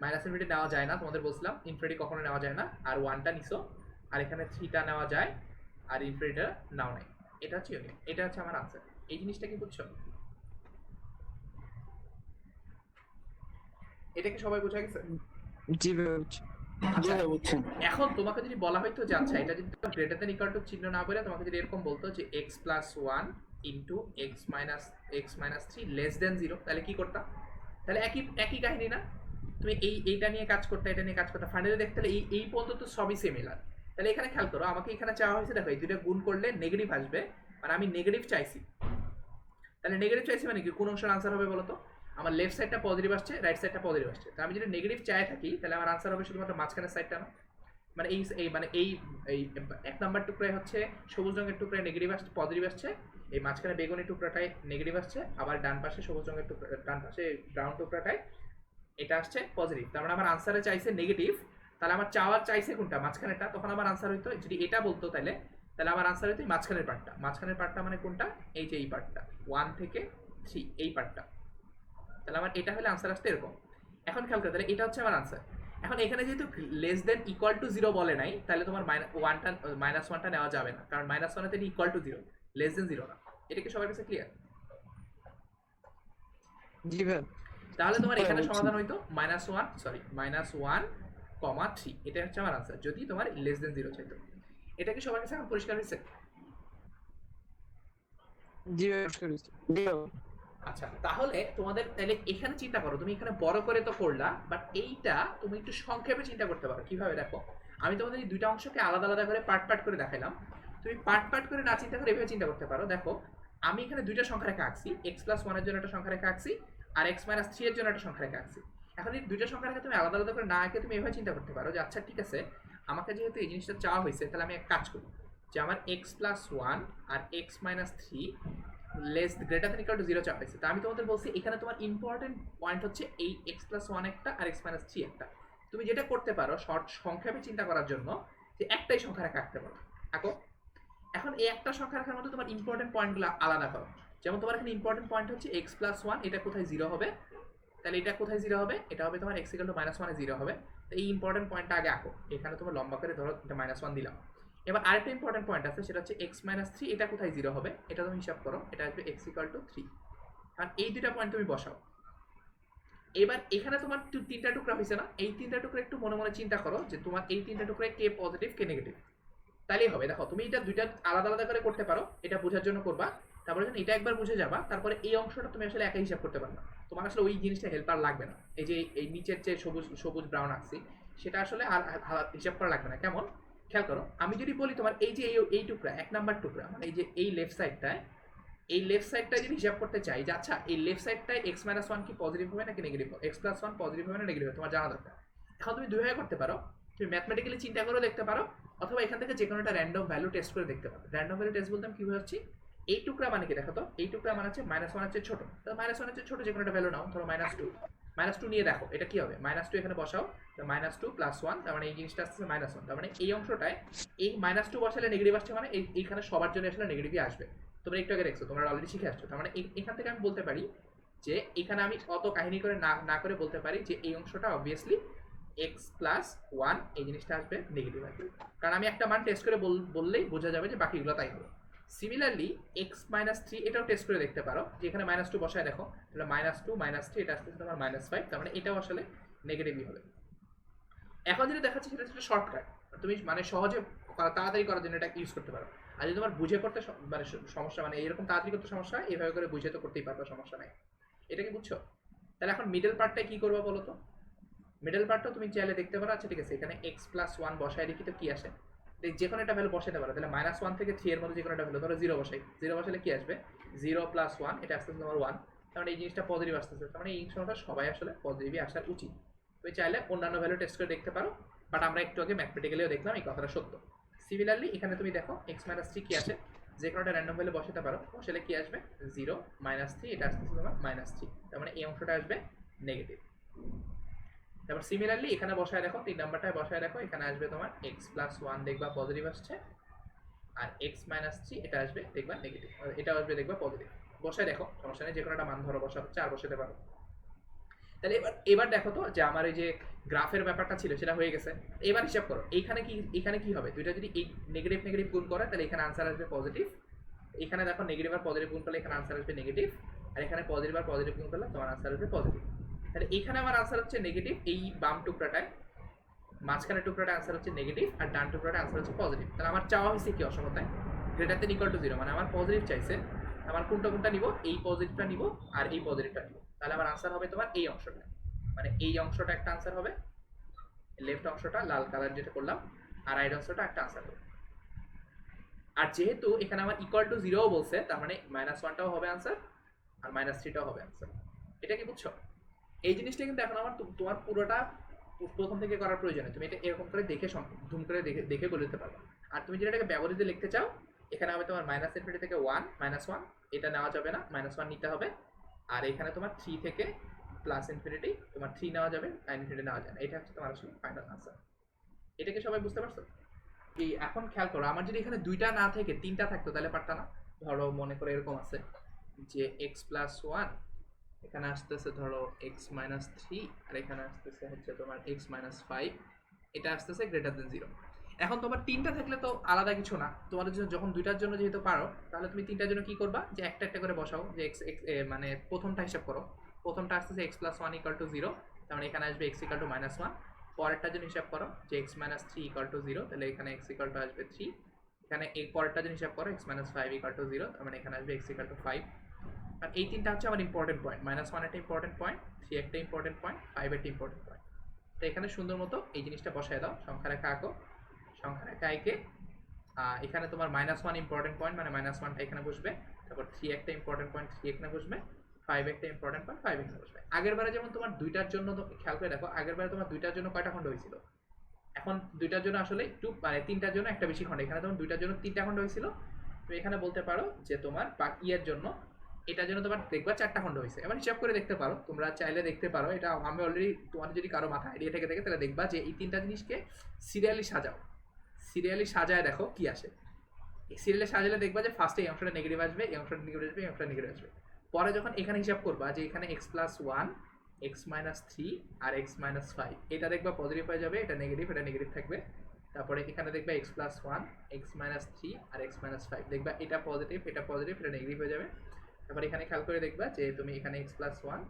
মাইনাস ইনফিনিটি নেওয়া যায় না, তোমাদের বলছিলাম ইনফিনিটি কখনো নেওয়া যায় না, আর 1টা নিছো, আর এখানে 3টা নেওয়া যায়, আর ইনফিনিটিটা নাও নাই। এটা হচ্ছে ইউনিট, এটা হচ্ছে আমার আনসার। এই জিনিসটা কি বুঝছো? এটা কি সবাই বোঝা গেছে? জি ভাইয়া বুঝছি। আচ্ছা, এখন তোমাকে যদি বলা হইতো যে আচ্ছা এটা যদি গ্রেটার দ্যান ইকুয়াল টু চিহ্ন না বলে তোমাকে যদি এরকম বলতো যে X plus one into x minus three less than zero, তাহলে কি করতাম? তাহলে একই কাহিনী না? তুমি এইটা নিয়ে কাজ করতে, এটা নিয়ে কাজ করতে, ফাইনালি দেখতে এই পর্যন্ত তো সবই সিমিলার। তাহলে এখানে খেয়াল করো আমাকে এখানে চাওয়া হয়েছে, দেখো এই দুটো গুণ করলে নেগেটিভ আসবে, মানে আমি নেগেটিভ চাইছি। তাহলে নেগেটিভ চাইছি মানে কি কোন অংশের আনসার হবে বলো তো? আমার লেফট সাইডটা পজিটিভ আসছে, রাইট সাইডটা পজিটিভ আসছে। তো আমি যদি নেগেটিভ চাই থাকি তাহলে আমার আনসার হবে শুধুমাত্র মাঝখানের সাইডটা না, মানে এই এক নাম্বার টুকরায় হচ্ছে সবুজ রঙের টুকরায় নেগেটিভ আসছে, পজিটিভ আসছে, এই মাঝখানে বেগুনি টুকরাটায় নেগেটিভ আসছে, আবার ডান পাশে সবুজ রঙের টুকরা, ডান পাশে ব্রাউন টুকরাটায় এটা আসছে পজিটিভ। তার মানে আমার আনসারে চাইছে নেগেটিভ, তাহলে আমার চাওয়ার চাইছে কোনটা? মাঝখানেরটা। তখন আমার আনসার হইতো যদি এটা বলতো তাহলে আমার আনসার হইতো মাঝখানের পার্টটা। মাঝখানের পার্টটা মানে কোনটা? এই যে এই পার্টটা 1 থেকে 3 এই পার্টটা। তাহলে আমার এটা হলে আনসার আসতে এরকম। এখন খেয়াল করে তাহলে এটা হচ্ছে আমার আনসার। এখন এখানে যেহেতু less than equal to zero বলে নাই, তাহলে তোমার মাইনাস ওয়ানটা নেওয়া যাবে না, কারণ মাইনাস ওয়ান এটা equal to zero, less than zero না। এটা কি সবার কাছে ক্লিয়ার? জি ভাইয়া। তাহলে তোমার এখানে সমাধান হইতো -1, -1, 3, এটা হচ্ছে আমার আনসার যদি তোমার লেস দেন জিরো চাইতো। এটা কি সবার কাছে এখন পরিষ্কার হয়েছে? জি ভাইয়া পরিষ্কার হয়েছে। জি ভাইয়া। আচ্ছা, তাহলে তোমাদের তাহলে এখানে চিন্তা করো, তুমি এখানে বড় করে তো করলা, বাট এইটা তুমি একটু সংক্ষেপে চিন্তা করতে পারো। কিভাবে দেখো, আমি তোমাদের এই দুইটা অংশকে আলাদা আলাদা করে পার্ট করে দেখাইলাম। তুমি পার্ট করে না চিন্তা করে এভাবে চিন্তা করতে পারো। দেখো আমি এখানে দুইটা সংখ্যা রেখা আঁকছি, এক্স প্লাস ওয়ানের জন্য একটা সংখ্যা রেখা আঁকছি আর এক্স মাইনাস থ্রি এর জন্য একটা সংখ্যা রেখা আঁকছি। এখন এই দুইটা সংখ্যা রেখা তুমি আলাদা আলাদা করে না আঁকে তুমি এভাবে চিন্তা করতে পারো যে আচ্ছা ঠিক আছে, আমাকে যেহেতু এই জিনিসটা চাওয়া হয়েছে তাহলে আমি এক কাজ করি যে আমার এক্স প্লাস ওয়ান আর X minus three less greater than equal to 0 চাপাইছে। তা আমি তোমাদের বলছি এখানে তোমার ইম্পর্টেন্ট পয়েন্ট হচ্ছে এই x+1 একটা আর x-3 একটা। তুমি যেটা করতে পারো শর্ট সংক্ষেপে চিন্তা করার জন্য, যে একটাই সংখ্যা রেখা আঁকতে পারো, আঁকো। এখন এই একটা সংখ্যা রাখার মধ্যে তোমার ইম্পর্টেন্ট পয়েন্টগুলো আলাদা করো। যেমন তোমার এখানে ইম্পর্টেন্ট পয়েন্ট হচ্ছে x+1, এটা কোথায় 0 হবে, তাহলে এটা কোথায় 0 হবে, এটা হবে তোমার x = -1 0 হবে। তো এই ইম্পর্টেন্ট পয়েন্টটা আগে আঁকো। এখানে তোমার লম্বা করে ধরো এটা -1 দিলাম। এবার আরেকটা ইম্পর্টেন্ট পয়েন্ট আছে, সেটা হচ্ছে x-3, এটা কোথায় 0 হবে, এটা তুমি হিসাব করো, এটা আসবে x = 3। আর এই দুইটা পয়েন্ট তুমি বসাও। এবার এখানে তোমার তিনটা টুকরা হয়েছে না, এই তিনটা টুকরা একটু মনে মনে চিন্তা করো যে তোমার এই তিনটা টুকরায় কে পজিটিভ কে নেগেটিভ, তাইলেই হবে। দেখো তুমি এটা দুইটা আলাদা আলাদা করে করতে পারো, এটা বোঝার জন্য করবা। তারপরে যখন এটা একবার বুঝে যাবা, তারপরে এই অংশটা তুমি আসলে একা হিসাব করতে পারবে না, তোমার আসলে ওই জিনিসটা হেল্পার লাগবে না। এই যে এই নিচের যে সবুজ সবুজ ব্রাউন আঁকছি, সেটা আসলে আর হিসাব করা লাগবে না। কেমন, খেয়াল করো, আমি যদি বলি তোমার এই যে এই টুকরা 1 নাম্বার টুকরা, মানে এই যে এই লেফট সাইডটায়, এই লেফট সাইডটা যদি হিসাব করতে চাই যে আচ্ছা এই লেফট সাইডটায় x-1 কি পজিটিভ হবে নাকি নেগেটিভ হবে, x+1 পজিটিভ হবে না নেগেটিভ হবে, তোমার জানা দরকার। এখন তুমি দুইভাবে করতে পারো, তুমি ম্যাথমেটিক্যালি চিন্তা করে দেখতে পারো, অথবা এখান থেকে যে কোনো একটা র্যান্ডম ভ্যালু টেস্ট করে দেখতে পারো। র্যান্ডম ভ্যালু টেস্ট বলতে আমি কি বোঝাচ্ছি, এই টুকরা মানে কি দেখো তো, এই টুকরা মানে হচ্ছে -1 হচ্ছে ছোট, তো -1 হচ্ছে ছোট, যে কোনো একটা ভ্যালু নাও, ধরো -2 নিয়ে দেখো এটা কি হবে, -2 এখানে বসাও, তো -2 + 1, তার মানে এই জিনিসটা আসছে -1, তার মানে এই অংশটায় এই -2 বসালে নেগেটিভ আসছে, মানে এইখানে সবার জন্য আসলে নেগেটিভই আসবে। তোমরা একটু আগে দেখছো, তোমরা অলরেডি শিখে আসছো। তার মানে এখান থেকে আমি বলতে পারি যে এখানে আমি অত কাহিনী করে না করে বলতে পারি যে এই অংশটা অবভিয়াসলি x+1 এই জিনিসটা আসবে নেগেটিভ আসবে, কারণ আমি একটা মান টেস্ট করে বললেই বোঝা যাবে যে বাকিগুলো তাই হবে। সিমিলারলি x-3 এটাও টেস্ট করে দেখতে পারো, যে এখানে -2 বসায় দেখো, তাহলে -2 -3 এটা আসছে তোমার -5, তার মানে এটাও আসলে নেগেটিভই হবে। এখন যেটা দেখাচ্ছে সেটা হচ্ছে শর্টকাট, তুমি মানে সহজে তাড়াতাড়ি করার জন্য এটা ইউজ করতে পারো। আর যদি তোমার বুঝে করতে মানে সমস্যা, মানে এরকম তাড়াতাড়ি করতে সমস্যা হয়, এইভাবে করে বুঝে তো করতেই পারবে, সমস্যা নাই। এটা কি বুঝছো? তাহলে এখন মিডল পার্টটা কি করবো বলো তো। মিডল পার্টটা তুমি চাইলে দেখতে পারো, আচ্ছা ঠিক আছে এখানে x+1 বসায় দেখি তো কি আসে, যে কোনো একটা ভ্যালু বসাতে পারো। তাহলে -1 থেকে 3 এর মধ্যে যে কোনো একটা ভ্যালু, ধরো 0 বসাই, 0 বসালে কি আসবে, 0 + 1, এটা আসতেছে তোমার 1, তার মানে এই জিনিসটা পজিটিভ আসতেছে, তার মানে এই সংখ্যাটা সবাই আসলে পজিটিভই আসার উচিত। তুমি চাইলে অন্যান্য ভ্যালু টেস্ট করে দেখতে পারো, বাট আমরা একটু আগে ম্যাথমেটিক্যালিও দেখলাম এই কথাটা সত্য। সিমিলারলি এখানে তুমি দেখো x-3 কি আসে, যে কোনো একটা র্যান্ডম ভ্যালু বসাতে পারো, বসালে কি আসবে, 0 -3, এটা আসতেছে তোমার -3, তার মানে এই অংশটা আসবে নেগেটিভ। তারপর সিমিলারলি এখানে বসায় দেখো, 3 নাম্বারটায় বসায় দেখো, এখানে আসবে তোমার x+1 দেখবা পজিটিভ আসছে, আর x-3 এটা আসবে দেখবা নেগেটিভ, এটা আসবে দেখবা পজিটিভ। বসায় দেখো, সমস্যা নেই, যে কোনো একটা মান ধরো বসাবো, 4 বসাতে পারো। তাহলে এবার দেখো তো যে আমার এই যে গ্রাফের ব্যাপারটা ছিল সেটা হয়ে গেছে। এবার হিসাব করো এখানে কি হবে, দুইটা যদি এই নেগেটিভ নেগেটিভ গুণ করে তাহলে এখানে আনসার আসবে পজিটিভ। এখানে দেখো নেগেটিভ আর পজিটিভ গুণ করলে এখানে আনসার আসবে নেগেটিভ, আর এখানে পজিটিভ আর পজিটিভ গুণ করলে তোমার আনসার আসবে পজিটিভ। তাহলে এখানে আমার আনসার হচ্ছে নেগেটিভ, এই বাম টুকরাটায়, মাঝখানের টুকরাটা আনসার হচ্ছে নেগেটিভ, আর ডান টুকরাটা আনসার হচ্ছে পজিটিভ। তাহলে আমার চাওয়া হয়েছে কি অসমতায়, গ্রেটার দেন ইকুয়াল টু 0, মানে আমার পজিটিভ চাইছে, আমার কোনটা নিব, এই পজিটিভটা নিব আর এই পজিটিভটা নিব। তাহলে আমার আনসার হবে তোমার এই অংশটা, মানে এই অংশটা একটা আনসার হবে, লেফট অংশটা লাল কালার যেটা করলাম, আর রাইট অংশটা একটা আনসার হবে। আর যেহেতু এখানে আমার ইকুয়াল টু 0 বলছে, তার মানে -1টাও হবে আনসার আর -3টাও হবে আনসার। এটা কি বুঝছো? এই জিনিসটা কিন্তু এখন আমার তোমার পুরোটা প্রথম থেকে করার প্রয়োজন নেই, তুমি এটা এরকম করে দেখে ধুম করে দেখে বলে দিতে পারবে। আর তুমি যেটা এটাকে ব্যবহৃত লিখতে চাও, এখানে হবে তোমার -∞ থেকে 1 -1, এটা নেওয়া যাবে না, -1 নিতে হবে। আর এখানে তোমার 3 থেকে +∞, তোমার 3 নেওয়া যাবে, ∞ নেওয়া যায় না। এটা হচ্ছে তোমার আসলে ফাইনাল আনসার। এটা কি সবাই বুঝতে পারছো? এই এখন খেয়াল করো, আমার যদি এখানে 2টা না থেকে 3টা থাকতো তাহলে পারতা না। ধরো মনে করো এরকম আছে যে x+1, এখানে আসতেছে ধরো x-3, আর এখানে আসতেছে হচ্ছে তোমার x-5, এটা আসতেছে গ্রেটার দেন 0। এখন তোমার 3টা থাকলে তো আলাদা কিছু না, তোমাদের জন্য যখন 2টার জন্য যেহেতু পারো, তাহলে তুমি 3টার জন্য কি করবা, যে একটা একটা করে বসাও, যে মানে প্রথমটা হিসাব করো, প্রথমটা আসতেছে x+1 = 0, তার মানে এখানে আসবে x = -1। পরেরটার জন্য হিসাব করো যে x-3 = 0, তাহলে এখানে x = আসবে 3। এখানে এই পরেরটার জন্য হিসাব করো x-5 = 0, তার মানে এখানে আসবে x = 5। আর এই তিনটা হচ্ছে আমার ইম্পর্টেন্ট পয়েন্ট, -1 একটা ইম্পর্টেন্ট পয়েন্ট, 3 একটা ইম্পর্টেন্ট পয়েন্ট, 5 একটা ইম্পর্টেন্ট পয়েন্ট। তো এখানে সুন্দর মতো এই জিনিসটা বসায় দাও, সংখ্যা রেখা আঁকো, সংখ্যা রেখা এঁকে এখানে তোমার -1 ইম্পর্টেন্ট পয়েন্ট, মানে -1টা এখানে বসবে, তারপর 3 একটা ইম্পর্টেন্ট পয়েন্ট, 3 এখানে বসবে, 5 একটা ইম্পর্টেন্ট পয়েন্ট, 5 এখানে বসবে। আগের বারে যেমন তোমার 2টার জন্য, খেয়াল করে দেখো আগের বারে তোমার 2টার জন্য কয়টা খণ্ড হয়েছিল, এখন 2টার জন্য আসলে একটু মানে 3টার জন্য একটা বেশি খণ্ড, এখানে তোমার 2টার জন্য 3টা খণ্ড হয়েছিল, তুমি এখানে বলতে পারো যে তোমার ইয়ের জন্য এটার জন্য তোমার দেখবা 4টা খণ্ড হয়েছে। এবার হিসাব করে দেখতে পারো, তোমরা চাইলে দেখতে পারো, এটা আমি অলরেডি, তোমার যদি কারো মাথা আইডিয়া থেকে থাকে তাহলে দেখবা যে এই 3টা জিনিসকে সিরিয়ালি সাজাও, সিরিয়ালি সাজায় দেখো কি আসে। সিরিয়ালে সাজালে দেখবা যে ফার্স্টে এই অংশটা নেগেটিভ আসবে, এই অংশটা নেগেটিভ আসবে, এই অংশটা নেগেটিভ আসবে। পরে যখন এখানে হিসাব করবা যে এখানে x+1 x-3 আর x-5, এটা দেখবা পজিটিভ হয়ে যাবে, এটা নেগেটিভ থাকবে। তারপরে এখানে দেখবা x+1 x-3 আর x-5, দেখবা এটা পজিটিভ এটা নেগেটিভ হয়ে যাবে। তারপর এখানে খেয়াল করে দেখবা যে তুমি এখানে x+1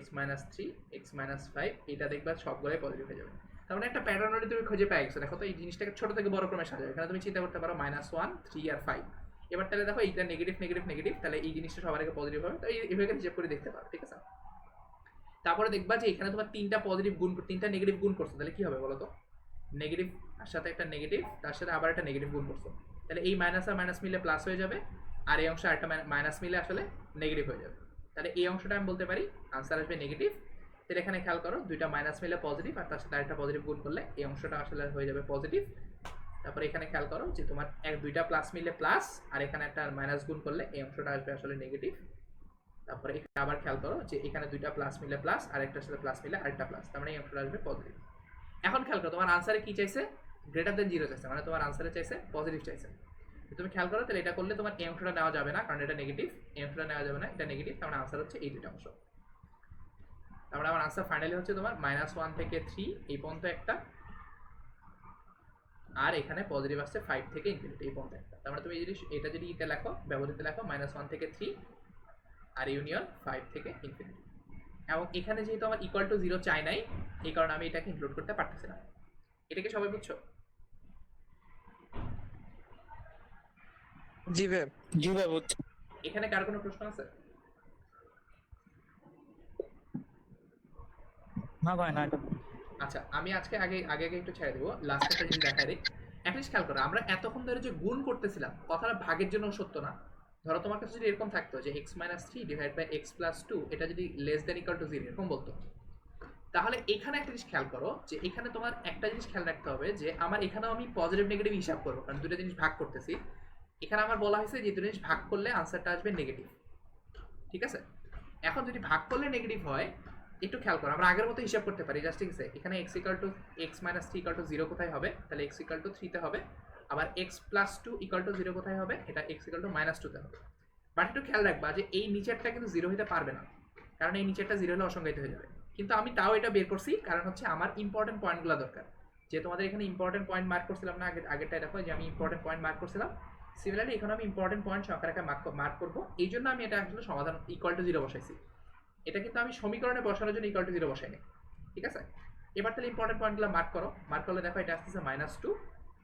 x-3 x-5, এটা দেখবা সবগুলোই পজিটিভ হয়ে যাবে। তার মানে একটা প্যাটার্ন অলরেডি তুমি খুঁজে পেয়ে গেছো। দেখো তো এই জিনিসটাকে ছোট থেকে বড় ক্রমে সাজাও। এখানে তুমি চিন্তা করতে পারো -1 3 আর 5। এবার তাহলে দেখো এইটা নেগেটিভ, তাহলে এই জিনিসটা সবার আগে পজিটিভ হবে, তো এইভাবে হিসাব করে দেখতে পারো, ঠিক আছে। তারপরে দেখবা যে এখানে তোমার 3টা পজিটিভ গুণ, 3টা নেগেটিভ গুণ করছো, তাহলে কি হবে বলো তো? নেগেটিভ আর সাথে একটা নেগেটিভ, তার সাথে আবার একটা নেগেটিভ গুণ করছো, তাহলে এই মাইনাস আর মাইনাস মিলে প্লাস হয়ে যাবে, আর এই অংশ একটা মাইনাস মিলে আসলে নেগেটিভ হয়ে যাবে। তাহলে এই অংশটা আমি বলতে পারি আনসার আসবে নেগেটিভ। তাহলে এখানে খেয়াল করো, দুইটা মাইনাস মিলে পজিটিভ আর তার সাথে আরেকটা পজিটিভ গুণ করলে এই অংশটা আসলে হয়ে যাবে পজিটিভ। তারপরে এখানে খেয়াল করো যে তোমার দুইটা প্লাস মিলে প্লাস, আর এখানে একটা মাইনাস গুণ করলে এই অংশটা আসবে আসলে নেগেটিভ। তারপরে এখানে আবার খেয়াল করো যে এখানে দুইটা প্লাস মিলে প্লাস, আর একটার সাথে প্লাস মিলে আরেকটা প্লাস, তার মানে এই অংশটা আসবে পজিটিভ। এখন খেয়াল করো তোমার আনসারে কি চাইছে? গ্রেটার দেন 0 চাইছে, মানে তোমার আনসারে চাইছে পজিটিভ চাইছে। তুমি খেয়াল করো তাহলে এটা করলে তোমার এই অংশটা নেওয়া যাবে না, কারণ এটা নেগেটিভ, এই অংশটা নেওয়া যাবে না, এটা নেগেটিভ, তার মানে আনসার হচ্ছে এই দুটো অংশ। তার মানে আমার আনসার ফাইনালি হচ্ছে তোমার -1 থেকে 3 এই পর্যন্ত একটা, আর এখানে পজিটিভ আসছে 5 থেকে ইনফিনিটি এই পর্যন্ত একটা। তার মানে তুমি যদি এটা যদি ইতে লেখো, ব্যবহৃত লেখো -1 থেকে 3 আর ইউনিয়ন 5 থেকে ইনফিনিটি। এবং এখানে যেহেতু আমার ইকুয়াল টু 0 চাই নাই, এই কারণে আমি এটাকে ইনক্লুড করতে পারতেছি না। এটাকে সবাই বুঝছো? জি ভাই। জি ভাই বুঝছি। এখানে কার কোনো প্রশ্ন আছে? না ভাই না। আচ্ছা, আমি আজকে আগে আগে আগে একটু ছেড়ে দেবো, লাস্টে একটা জিনিস দেখাই দিই। অ্যাটলিস্ট খেয়াল করো, আমরা এতক্ষণ ধরে যে গুণ করতেছিলাম, কথাটা ভাগের জন্য সত্য না। ধরো তোমার কাছে যদি এরকম থাকতো যে x-3 ডিভাইড বাই x+2, এটা যদি লেস দেন ইকুয়াল টু 0 এরকম বলতো, তাহলে এখানে একটা জিনিস খেয়াল করো যে এখানে তোমার একটা জিনিস খেয়াল রাখতে হবে যে আমার এখানেও আমি পজিটিভ নেগেটিভ হিসাব করবো, কারণ দুটো জিনিস ভাগ করতেছি। এখানে আমার বলা হয়েছে যে দুটো জিনিস ভাগ করলে আনসারটা আসবে নেগেটিভ, ঠিক আছে। এখন যদি ভাগ করলে নেগেটিভ হয়, একটু খেয়াল করো, আমরা আগের মতো হিসাব করতে পারি জাস্ট, ঠিক আছে। এখানে x=3 0 কোথায় হবে? তাহলে x=3 তে হবে। আবার x+2 0 কোথায় হবে? এটা x=-2 তে হবে। বাট একটু খেয়াল রাখবা যে এই নিচেরটা কিন্তু 0 হতে পারবে না, কারণ এই নিচেরটা 0 হলে অসংজ্ঞায়িত হয়ে যাবে। কিন্তু আমি তাও এটা বের করছি, কারণ হচ্ছে আমার ইম্পর্টেন্ট পয়েন্টগুলো দরকার। যে তোমাদের এখানে ইম্পর্টেন্ট পয়েন্ট মার্ক করছিলাম না, আগেরটাই দেখো যে আমি ইম্পর্টেন্ট পয়েন্ট মার্ক করছিলাম। সিমিলারলি এখানে আমি ইম্পর্টেন্ট পয়েন্ট সংখ্যা রেখে মার্ক করবো, এই জন্য আমি এটা আসলে সমাধান =0 বসাইছি। এটা কিন্তু আমি সমীকরণে বসানোর জন্য =0 বসাইনি, ঠিক আছে। এবার তাহলে ইম্পর্টেন্ট পয়েন্টগুলো মার্ক করো, মার্ক করলে দেখো এটা আসতেছে -2,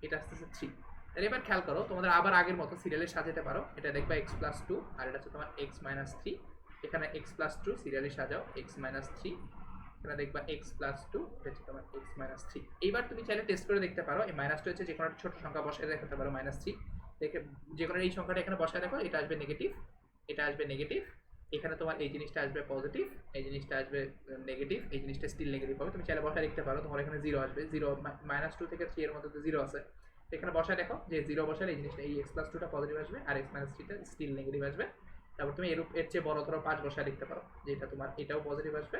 এটা আসতেছে 3। তাহলে এবার খেয়াল করো, তোমাদের আবার আগের মতো সিরিয়ালে সাজাতে পারো। এটা দেখবা x+2 আর এটা হচ্ছে তোমার x-3, এখানে x+2 সিরিয়ালি সাজাও, x-3, এখানে দেখবা x+2, এটা হচ্ছে তোমার x-3। এইবার তুমি চাইলে টেস্ট করে দেখতে পারো, এই -2 হচ্ছে যে কোনো একটা ছোট সংখ্যা বসায় দেখাতে পারো, -3 দেখে যে কোনো এই সংখ্যাটা এখানে বসায় দেখো, এটা আসবে নেগেটিভ, এটা আসবে নেগেটিভ, এখানে তোমার এই জিনিসটা আসবে পজিটিভ, এই জিনিসটা আসবে নেগেটিভ, এই জিনিসটা স্টিল নেগেটিভ হবে। তুমি চাইলে বসায় দেখতে পারো, তোমার এখানে 0 আসবে, 0 -2 থেকে 3 এর মধ্যে তো 0 আছে, এখানে বসায় দেখো যে 0 বসালে এই জিনিসটা, এই x+2টা পজিটিভ আসবে আর x-3টা স্টিল নেগেটিভ আসবে। তারপর তুমি এর চেয়ে বড় ধরো 5 বসায় লিখতে পারো, যে এটা তোমার এটাও পজিটিভ আসবে,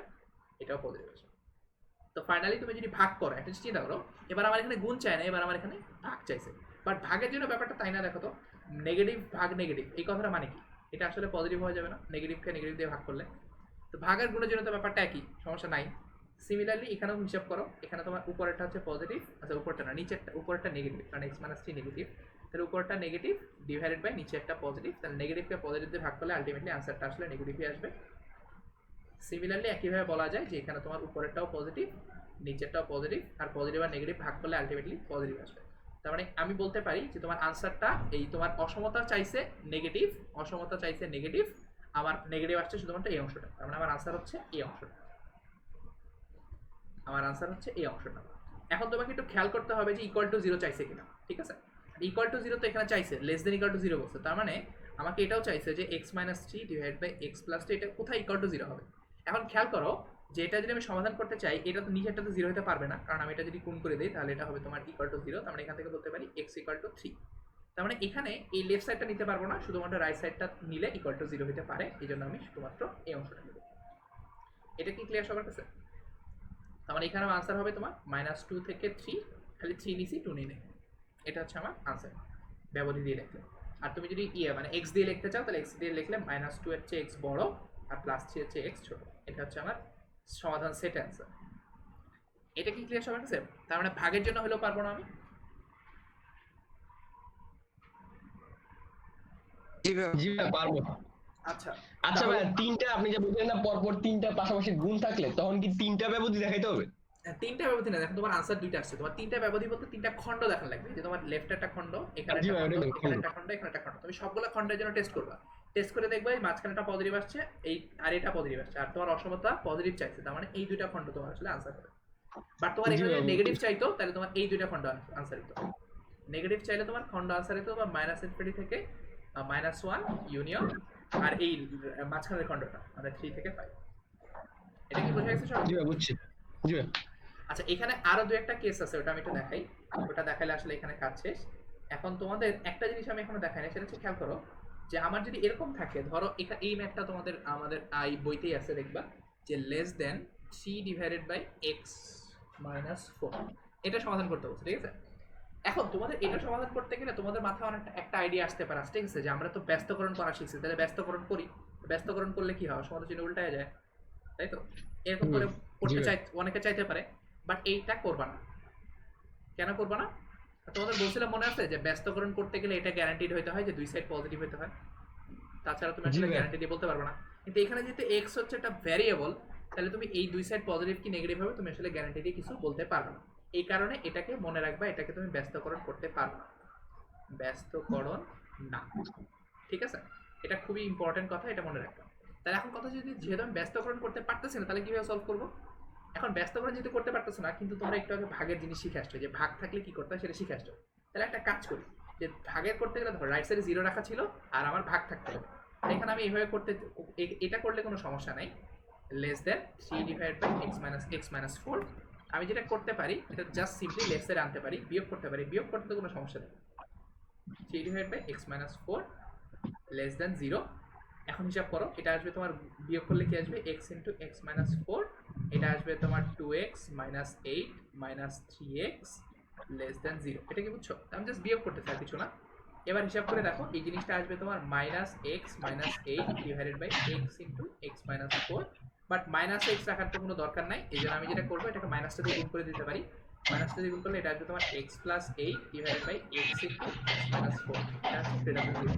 এটাও পজিটিভ আসবে। তো ফাইনালি তুমি যদি ভাগ করো, একটা চিন্তা করো, এবার আমার এখানে গুণ চাই না, এবার আমার এখানে ভাগ চাইছে। বাট ভাগের জন্য ব্যাপারটা তাই না, দেখো তো, নেগেটিভ ভাগ নেগেটিভ এই কথাটা মানে কি? এটা আসলে পজিটিভ হয়ে যাবে না নেগেটিভকে নেগেটিভ দিয়ে ভাগ করলে? তো ভাগের গুণের জন্য তো ব্যাপারটা একই, সমস্যা নাই। সিমিলারলি এখানেও হিসাব করো, এখানে তোমার উপরেরটা হচ্ছে পজিটিভ, আচ্ছা উপরটা না নিচেরটা, উপরেরটা নেগেটিভ, কারণ x-3 নেগেটিভ, তাহলে উপরটা নেগেটিভ ডিভাইডেড বাই নিচে একটা পজিটিভ, তাহলে নেগেটিভকে পজিটিভ দিয়ে ভাগ করলে আলটিমেটলি আনসারটা আসলে নেগেটিভই আসবে। সিমিলারলি একইভাবে বলা যায় যে এখানে তোমার উপরেরটাও পজিটিভ, নিচেরটাও পজিটিভ, আর পজিটিভ আর নেগেটিভ ভাগ করলে আলটিমেটলি পজিটিভ আসবে। তার মানে আমি বলতে পারি যে তোমার আনসারটা এই তোমার অসমতা চাইছে নেগেটিভ, অসমতা চাইছে নেগেটিভ, আমার নেগেটিভ আসছে শুধুমাত্র এই অংশটা, তার মানে আমার আনসার হচ্ছে এই অংশটা, আমার আনসার হচ্ছে এই অংশটা। এখন তোমাকে একটু খেয়াল করতে হবে যে =0 চাইছে কিনা, ঠিক আছে। =0 তো এখানে চাইছে, লেস দেন =0 বলছে, তার মানে আমাকে এটাও চাইছে যে x-3 ডিভাইড বাই x+2 এটা কোথায় =0 হবে। এখন খেয়াল করো যে এটা যদি আমি সমাধান করতে চাই, এটা তো নিচেরটা তো 0 হতে পারবে না, কারণ আমি এটা যদি গুণ করে দিই তাহলে এটা হবে তোমার =0, তার মানে এখান থেকে বলতে পারি x = 3। তার মানে এখানে এই লেফট সাইডটা নিতে পারবো না, শুধুমাত্র রাইট সাইডটা নিলে ইকুয়াল টু 0 হতে পারে, এই জন্য আমি শুধুমাত্র এই অংশটা নেব। এটা কি ক্লিয়ার সবার কাছে? তার মানে এখানে আনসার হবে তোমার -2 থেকে 3, খালি 3 নিছি 2 নিই। এটা হচ্ছে আমার আনসার ব্যবধি দিয়ে লিখলে। আর তুমি যদি মানে x দিয়ে লিখতে চাও তাহলে x দিয়ে লিখলে -2 এর চেয়ে x বড় আর +3 এর চেয়ে x ছোট। এটা হচ্ছে আমার সমাধান সেট অ্যান্সার। এটা কি ক্লিয়ার সবার কাছে? তার মানে ভাগের জন্য হলেও পারবো না আমি? জি ভাই জি ভাই পারবো। আচ্ছা আচ্ছা ভাই, তিনটা আপনি যে বললেন না পরপর তিনটা পাশাপাশি গুণ থাকলে তখন কি তিনটা ব্যবধি দেখাইতে হবে? তিনটা ব্যবধি না, দেখো তোমার আনসার দুইটা আসছে, তোমার তিনটা ব্যবধি বলতে তিনটা খণ্ড দেখান লাগবে, যে তোমার লেফট একটা খণ্ড, এখানে জি একটা ভাই, খণ্ড, ওটা এখানে একটা খণ্ড, এখানে একটা খণ্ড। তুমি সবগুলো খণ্ডের জন্য টেস্ট করবা, টেস্ট করে দেখবে এই মাঝখানেটা পজিটিভ আসছে, এই আর এটা পজিটিভ আসছে, আর তোমার অসমতা পজিটিভ চাইছে, তার মানে এই দুইটা খণ্ড তোমার আসলে আনসার হবে। বাট তোমার জি এখানে ভাই, যদি নেগেটিভ চাইতো তাহলে তোমার এই দুইটা খণ্ড আনসার দিত। নেগেটিভ চাইলে তোমার খণ্ড আনসার দিত বা -∞ থেকে -1 ইউনিয়ন আর এই মাঝখানের খণ্ডটা মানে 3 থেকে 5। এটা কি বোঝা গেছে সব? জি ভাই বুঝছি। জি ভাই। আচ্ছা এখানে আরো দু একটা কেস আছে, ওটা আমি একটু দেখাই, ওটা দেখাইলে আসলে এখানে কাজ শেষ। এখন তোমাদের একটা জিনিস আমি এখনো দেখাই না, সেটা হচ্ছে খেয়াল করো যে আমার যদি এরকম থাকে, ধরো এখানে এই ম্যাথটা তোমাদের আমাদের আই বইতেই আছে, দেখবা যে <3/x - 4 এটা সমাধান করতে বলছে, ঠিক আছে? এখন তোমাদের এটা সমাধান করতে গেলে তোমাদের মাথায় অনেক একটা আইডিয়া আসতে পারে, ঠিক আছে, যে আমরা তো ব্যস্তকরণ করা শিখছি, তাহলে ব্যস্তকরণ করি, ব্যস্তকরণ করলে কি হয়, সমাধান চিহ্ন উল্টায় যায়, তাই তো? এরকম করে করতে চাই, অনেকে চাইতে পারে, বাট এইটা করবা না। কেন করবা না? তোমাদের বলছিলাম মনে আছে যে ব্যস্তকরণ করতে গেলে এটা গ্যারান্টিড হইতে হয় যে দুই সাইড পজিটিভ হতে হয়, তাছাড়া তুমি আসলে গ্যারান্টি দিয়ে বলতে পারবে না। কিন্তু এখানে যেহেতু x হচ্ছে একটা ভ্যারিয়েবল, তাহলে তুমি এই দুই সাইড পজিটিভ কি নেগেটিভ হবে তুমি আসলে গ্যারান্টি দিয়ে কিছু বলতে পারবে না। এই কারণে এটাকে মনে রাখবা, এটাকে তুমি ব্যস্তকরণ করতে পারবে না, ব্যস্তকরণ না, ঠিক আছে? এটা খুবই ইম্পর্টেন্ট কথা, এটা মনে রাখবা। তাহলে এখন কথা যদি যেহেতু আমি ব্যস্তকরণ করতে পারতেছি না, তাহলে কিভাবে সলভ করবো? এখন ব্যস্তকরণ যেহেতু করতে পারতেছো না, কিন্তু তোমরা একটু আগে ভাগের জিনিস শিখে আসছো, যে ভাগ থাকলে কি করতে হয় সেটা শিখে আসছো। তাহলে একটা কাজ করি, যে ভাগের করতে গেলে ধর রাইট সাইডে 0 রাখা ছিল আর আমার ভাগ থাকতে হবে, এখানে আমি এইভাবে করতে, এটা করলে কোনো সমস্যা নাই, <3/x - 4। আমি যেটা করতে পারি এটা জাস্ট সিম্পলি লেফট সাইডে আনতে পারি, বিয়োগ করতে পারি, বিয়োগ করতে কোনো সমস্যা নেই। 3/x - 4 <0। এখন হিসাব করো, এটা আসবে তোমার, বিয়োগ করলে কি আসবে, x * x - 4, এটা আসবে তোমার 2x - 8 - 3x 0। এটা কি বুঝছো? আমি জাস্ট বিয়োগ করতে চাই, কিছু না। এবার হিসাব করে দেখো, এই জিনিসটা আসবে তোমার -x - 8 / x - 4, বাট -x রাখার তো কোনো দরকার নাই, এই জন্য আমি যেটা করবো এটাকে মাইনাসটা দিয়ে গুণ করে দিতে পারি। মাইনাসটা দিয়ে গুণ করলে এটা আসবে তোমার x + 8 / x * x - 4, এটা হচ্ছে গ্রেটার দ্যান 0।